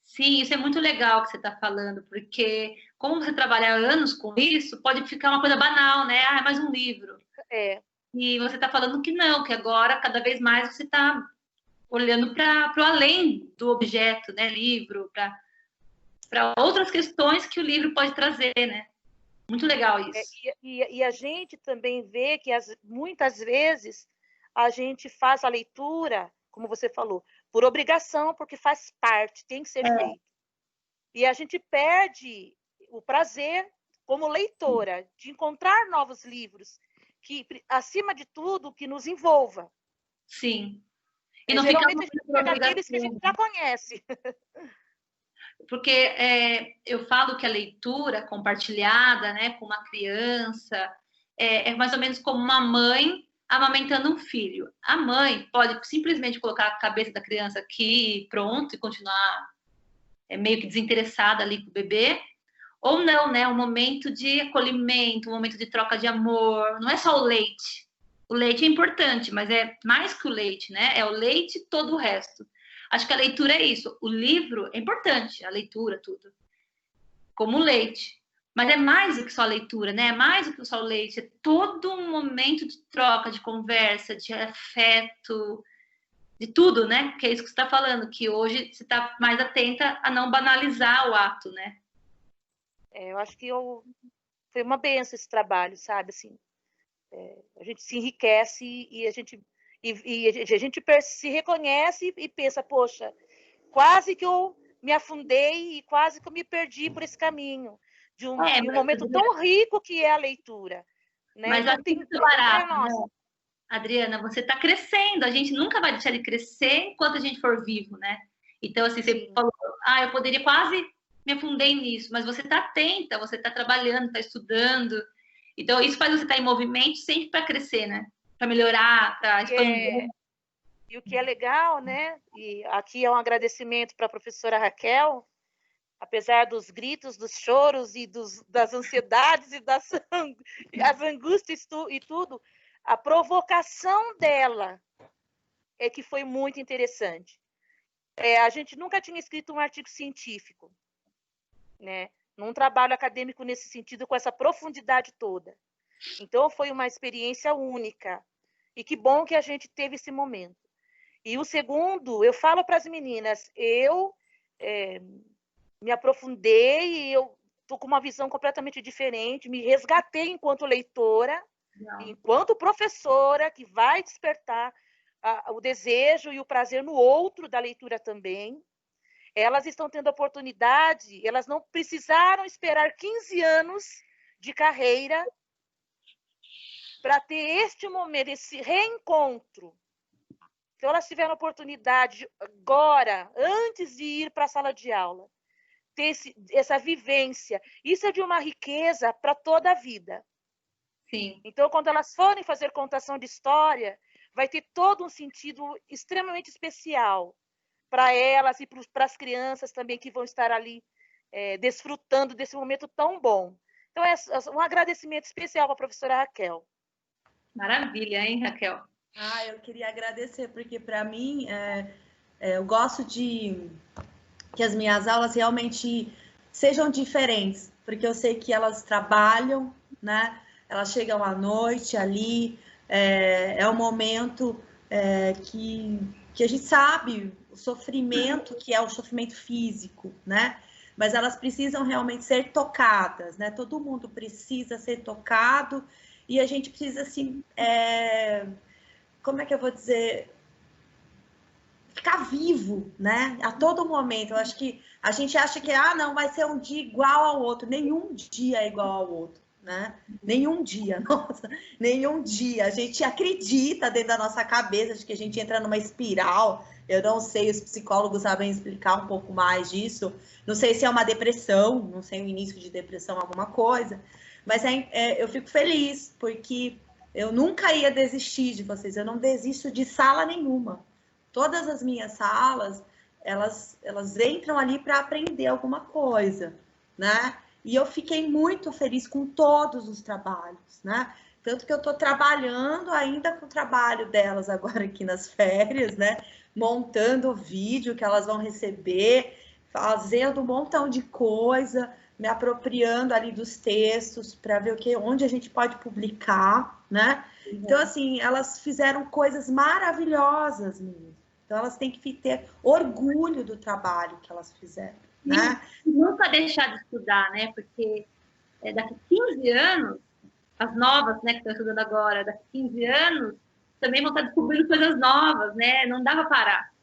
Sim, isso é muito legal que você está falando, porque como você trabalha há anos com isso, pode ficar uma coisa banal, né? Ah, é mais um livro. E você está falando que não, que agora, cada vez mais, você está olhando para o além do objeto, né? Livro, para outras questões que o livro pode trazer, né? Muito legal isso. E a gente também vê que muitas vezes a gente faz a leitura, como você falou, por obrigação, porque faz parte, tem que ser feito. E a gente perde o prazer, como leitora, de encontrar novos livros, que, acima de tudo, que nos envolva. Sim. E não geralmente a gente pega aqueles que a gente já conhece. Porque eu falo que a leitura compartilhada, né, com uma criança, é mais ou menos como uma mãe amamentando um filho. A mãe pode simplesmente colocar a cabeça da criança aqui, pronto, e continuar meio que desinteressada ali com o bebê, ou não, né? Um momento de acolhimento, um momento de troca de amor. Não é só o leite. O leite é importante, mas é mais que o leite, né? É o leite e todo o resto. Acho que a leitura é isso. O livro é importante, a leitura, tudo. Como o leite. Mas é mais do que só a leitura, né? É mais do que só o leite. É todo um momento de troca, de conversa, de afeto, de tudo, né? Que é isso que você está falando, que hoje você está mais atenta a não banalizar o ato, né? Eu acho que foi uma benção esse trabalho, sabe? Assim, a gente se enriquece e a gente se reconhece e pensa, poxa, quase que eu me afundei e quase que eu me perdi por esse caminho de um momento tão rico que é a leitura, né? Mas então, tem que parar, né? Adriana, você está crescendo, a gente nunca vai deixar de crescer enquanto a gente for vivo, né? Então, assim, você falou, eu poderia quase me afundei nisso, mas você está atenta, você está trabalhando, está estudando. Então, isso faz você estar em movimento sempre para crescer, né? Para melhorar, para expandir. E o que é legal, né? E aqui é um agradecimento para a professora Raquel, apesar dos gritos, dos choros e das ansiedades e as angústias e tudo, a provocação dela é que foi muito interessante. A gente nunca tinha escrito um artigo científico, né? Num trabalho acadêmico nesse sentido, com essa profundidade toda. Então, foi uma experiência única. E que bom que a gente teve esse momento. E o segundo, eu falo para as meninas, eu me aprofundei e eu estou com uma visão completamente diferente, me resgatei enquanto leitora, enquanto professora, que vai despertar o desejo e o prazer no outro da leitura também. Elas estão tendo oportunidade, elas não precisaram esperar 15 anos de carreira para ter este momento, esse reencontro. Então, elas tiveram oportunidade agora, antes de ir para a sala de aula, ter essa vivência. Isso é de uma riqueza para toda a vida. Sim. Então, quando elas forem fazer contação de história, vai ter todo um sentido extremamente especial para elas e para as crianças também que vão estar ali desfrutando desse momento tão bom. Então, é um agradecimento especial para a professora Raquel. Maravilha, hein, Raquel? Eu queria agradecer, porque para mim, eu gosto de que as minhas aulas realmente sejam diferentes, porque eu sei que elas trabalham, né? Elas chegam à noite ali, é um momento que a gente sabe o sofrimento, que é o sofrimento físico, né? Mas elas precisam realmente ser tocadas, né? Todo mundo precisa ser tocado e a gente precisa, assim, como é que eu vou dizer? Ficar vivo, né? A todo momento. Eu acho que a gente acha que, não, vai ser um dia igual ao outro. Nenhum dia é igual ao outro, né? Nenhum dia, nossa, nenhum dia. A gente acredita dentro da nossa cabeça de que a gente entra numa espiral. Eu não sei, os psicólogos sabem explicar um pouco mais disso. Não sei se é uma depressão, não sei o início de depressão, alguma coisa. Mas eu fico feliz, porque eu nunca ia desistir de vocês. Eu não desisto de sala nenhuma. Todas as minhas salas, elas entram ali para aprender alguma coisa, né? E eu fiquei muito feliz com todos os trabalhos, né? Tanto que eu estou trabalhando ainda com o trabalho delas agora aqui nas férias, né? Montando o vídeo que elas vão receber, fazendo um montão de coisa, me apropriando ali dos textos para ver onde a gente pode publicar, né? Então, assim, elas fizeram coisas maravilhosas, meninas. Então, elas têm que ter orgulho do trabalho que elas fizeram, né? Nunca deixar de estudar, né? Porque daqui a 15 anos, as novas, né, que estão estudando agora, daqui a 15 anos, também vão estar descobrindo coisas novas, né? Não dá para parar.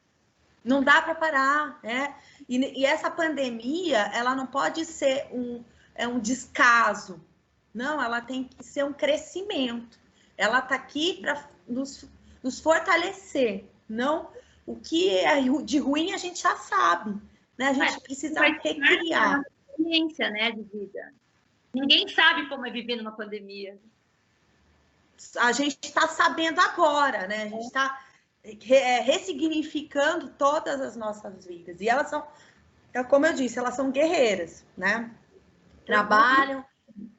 Não dá para parar, né? E essa pandemia, ela não pode ser um descaso. Não, ela tem que ser um crescimento. Ela está aqui para nos fortalecer. Não, o que é de ruim a gente já sabe, né? A gente precisa recriar. Uma experiência, né, de vida. Ninguém sabe como é viver numa pandemia. a gente está sabendo agora, né? A gente está ressignificando todas as nossas vidas. E elas são, como eu disse, elas são guerreiras, né? Trabalham,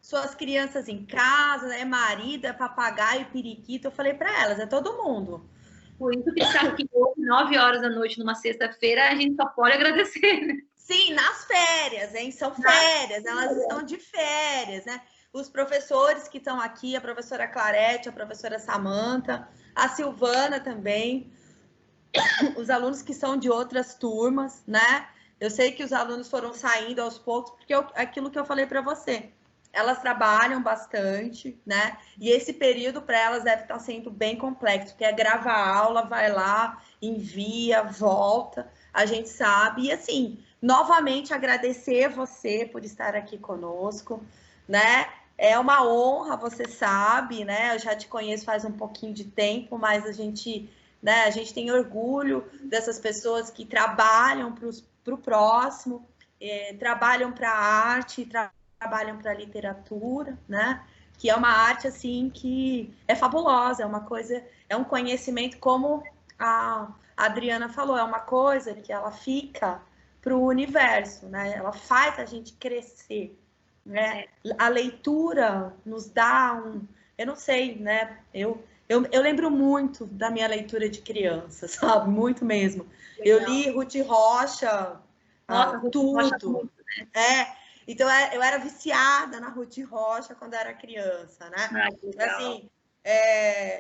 suas crianças em casa, né? Marido, é papagaio, periquito. Eu falei para elas, é todo mundo. Por isso que está aqui hoje, 9 horas da noite, numa sexta-feira, a gente só pode agradecer, né? Sim, nas férias, hein? São férias, elas estão de férias, né? Os professores que estão aqui, a professora Clarete, a professora Samanta, a Silvana também, os alunos que são de outras turmas, né? Eu sei que os alunos foram saindo aos poucos, porque aquilo que eu falei para você, elas trabalham bastante, né? E esse período para elas deve estar sendo bem complexo, porque é gravar a aula, vai lá, envia, volta, a gente sabe. E assim, novamente agradecer você por estar aqui conosco, né? É uma honra, você sabe, né? Eu já te conheço faz um pouquinho de tempo, mas a gente tem orgulho dessas pessoas que trabalham para o próximo, trabalham para a arte, trabalham para a literatura, né? Que é uma arte assim que é fabulosa, é uma coisa, é um conhecimento, como a Adriana falou, é uma coisa que ela fica para o universo, né? Ela faz a gente crescer, né? A leitura nos dá eu não sei, né? Eu lembro muito da minha leitura de criança, sabe? Muito mesmo. Legal. Eu li Ruth Rocha, tudo. Rocha muito, né? Então, eu era viciada na Ruth Rocha quando eu era criança, né? Assim,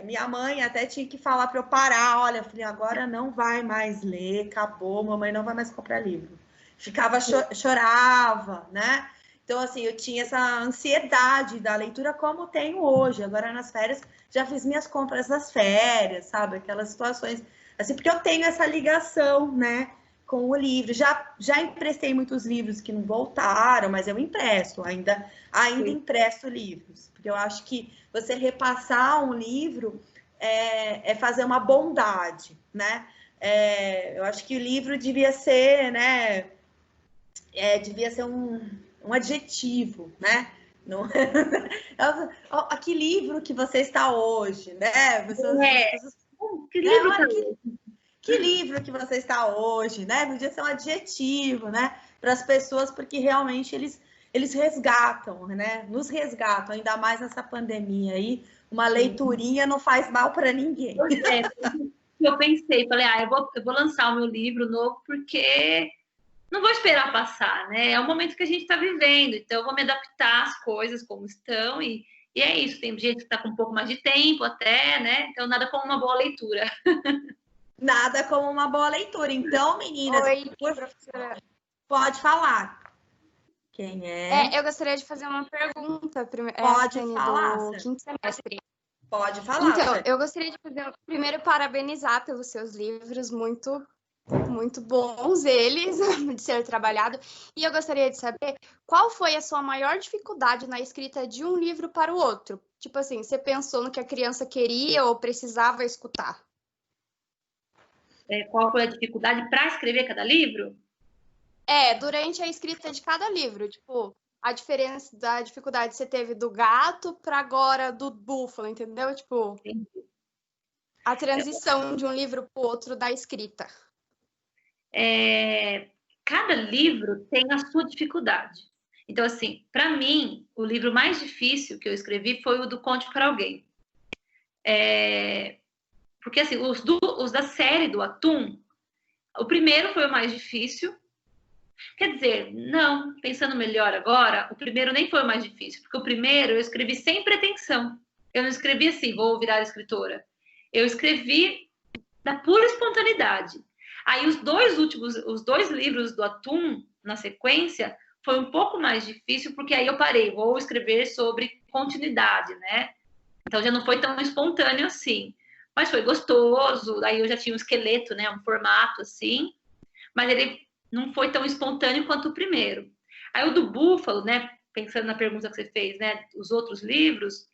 minha mãe até tinha que falar para eu parar. Olha, eu falei, agora não vai mais ler, acabou, mamãe não vai mais comprar livro. Ficava, chorava, né? Então, assim, eu tinha essa ansiedade da leitura como tenho hoje. Agora, nas férias, já fiz minhas compras nas férias, sabe? Aquelas situações, assim, porque eu tenho essa ligação, né? Com o livro. Já emprestei muitos livros que não voltaram, mas eu empresto, ainda empresto livros. Porque eu acho que você repassar um livro é fazer uma bondade, né? Eu acho que o livro devia ser, né? Devia ser um adjetivo, né? Não... Que livro que você está hoje, né? Que livro que livro que você está hoje, né? Podia ser um adjetivo, né? Para as pessoas, porque realmente eles resgatam, né? Nos resgatam, ainda mais nessa pandemia aí. Uma leiturinha não faz mal para ninguém. Eu pensei, falei, eu vou lançar o meu livro novo porque não vou esperar passar, né? É o momento que a gente está vivendo, então eu vou me adaptar às coisas como estão e é isso. Tem gente que está com um pouco mais de tempo até, né? Então nada como uma boa leitura. Nada como uma boa leitura. Então, meninas, professora. Pode falar. Quem é? Eu gostaria de fazer uma pergunta. Pode falar. Do quinto semestre. Pode falar. Então, eu gostaria de primeiro parabenizar pelos seus livros, muito bons eles, de ser trabalhado. E eu gostaria de saber qual foi a sua maior dificuldade na escrita de um livro para o outro. Tipo assim, você pensou no que a criança queria ou precisava escutar? Qual foi a dificuldade para escrever cada livro? Durante a escrita de cada livro, tipo, a diferença da dificuldade que você teve do gato para agora do búfalo, entendeu? Tipo, a transição de um livro para o outro da escrita. Cada livro tem a sua dificuldade. Então, assim, para mim, o livro mais difícil que eu escrevi foi o do Conte para Alguém. Porque, assim, os da série do Atum, o primeiro foi o mais difícil. Quer dizer, não, pensando melhor agora, o primeiro nem foi o mais difícil, porque o primeiro eu escrevi sem pretensão. Eu não escrevi assim, vou virar escritora. Eu escrevi da pura espontaneidade. Aí os dois livros do Atum, na sequência, foi um pouco mais difícil, porque aí eu parei, vou escrever sobre continuidade, né? Então já não foi tão espontâneo assim. Mas foi gostoso, aí eu já tinha um esqueleto, né? Um formato assim. Mas ele não foi tão espontâneo quanto o primeiro. Aí o do Búfalo, né? Pensando na pergunta que você fez, né? Os outros livros.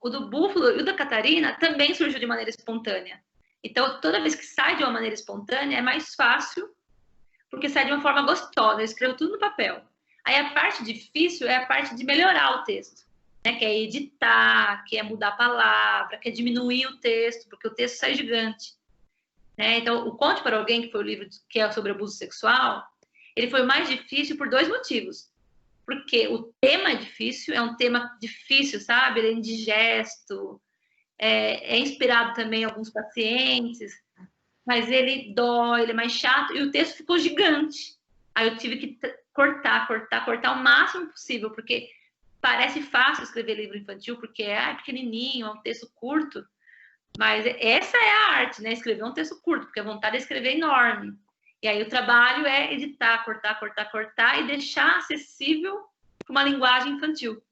O do Búfalo e o da Catarina também surgiu de maneira espontânea. Então, toda vez que sai de uma maneira espontânea, é mais fácil, porque sai de uma forma gostosa. Eu escrevo tudo no papel. Aí a parte difícil é a parte de melhorar o texto. que é editar, que é mudar a palavra, que é diminuir o texto, porque o texto sai gigante. Né? Então, o Conte para Alguém, que foi o livro que é sobre abuso sexual, ele foi o mais difícil por 2 motivos. Porque o tema é difícil, é um tema difícil, sabe? Ele é indigesto, é inspirado também em alguns pacientes, mas ele dói, ele é mais chato, e o texto ficou gigante. Aí eu tive que cortar o máximo possível, porque parece fácil escrever livro infantil, porque é pequenininho, é um texto curto, mas essa é a arte, né? Escrever um texto curto, porque a vontade é escrever enorme. E aí o trabalho é editar, cortar e deixar acessível para uma linguagem infantil.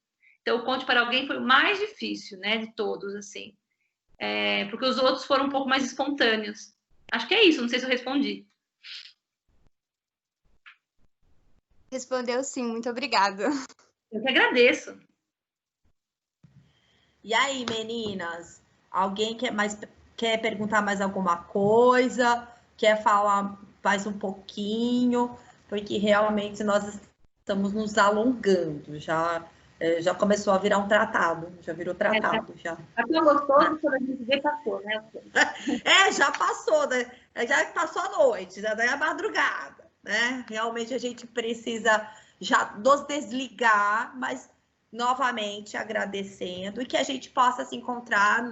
Então, o Conte para Alguém foi o mais difícil, né, de todos, assim. Porque os outros foram um pouco mais espontâneos. Acho que é isso, não sei se eu respondi. Respondeu sim, muito obrigada. Eu que agradeço. E aí, meninas? Alguém quer perguntar mais alguma coisa? Quer falar mais um pouquinho? Porque realmente nós estamos nos alongando. Já começou a virar um tratado. Já virou tratado. Já. É tão gostoso quando a gente vê, passou, né? Já passou, né? Já passou a noite, já é a madrugada, né? Realmente a gente precisa já nos desligar, mas novamente agradecendo, e que a gente possa se encontrar,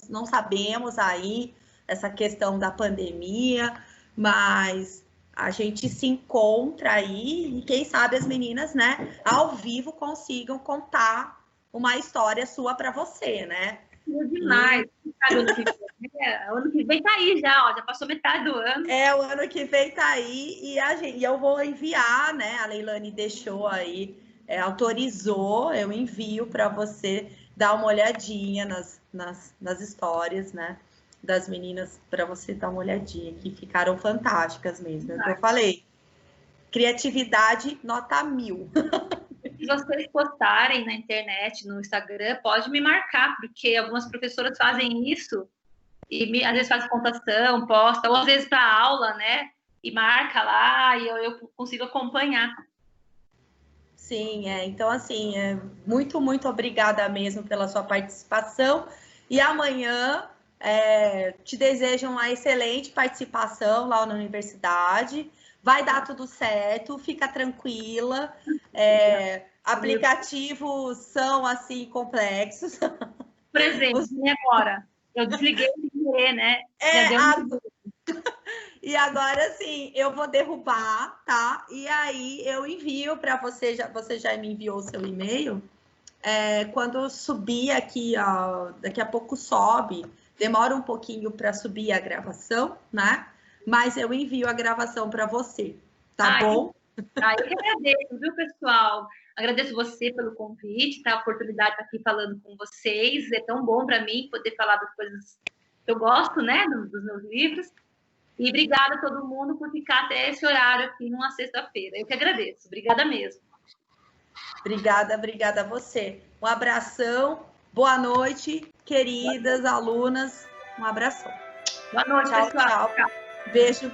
não sabemos aí essa questão da pandemia, mas a gente se encontra aí, e quem sabe as meninas, né, ao vivo consigam contar uma história sua para você, né? Demais. O ano que vem tá aí já passou metade do ano. O ano que vem tá aí, e eu vou enviar, né? A Leilane deixou aí, autorizou, eu envio para você dar uma olhadinha nas histórias, né? Das meninas, para você dar uma olhadinha, que ficaram fantásticas mesmo. É o que eu falei. Criatividade nota 1000. Se vocês postarem na internet, no Instagram, pode me marcar, porque algumas professoras fazem isso e às vezes fazem pontuação, posta, ou às vezes para aula, né? E marca lá e eu consigo acompanhar. Sim, então assim, muito, muito obrigada mesmo pela sua participação. E amanhã te desejo uma excelente participação lá na universidade. Vai dar tudo certo, fica tranquila. Aplicativos são, assim, complexos. Por exemplo, agora, eu desliguei sem querer, né? E agora, sim, eu vou derrubar, tá? E aí, eu envio para você, você já me enviou o seu e-mail. Quando subir aqui, ó, daqui a pouco sobe, demora um pouquinho para subir a gravação, né? Mas eu envio a gravação para você, tá bom? Eu que agradeço, viu, pessoal? Agradeço você pelo convite, tá? A oportunidade de estar aqui falando com vocês. É tão bom para mim poder falar das coisas que eu gosto, né? Dos meus livros. E obrigada a todo mundo por ficar até esse horário aqui numa sexta-feira. Eu que agradeço. Obrigada mesmo. Obrigada a você. Um abração. Boa noite, queridas alunas. Um abração. Boa noite, tchau, pessoal. Tchau. Beijo.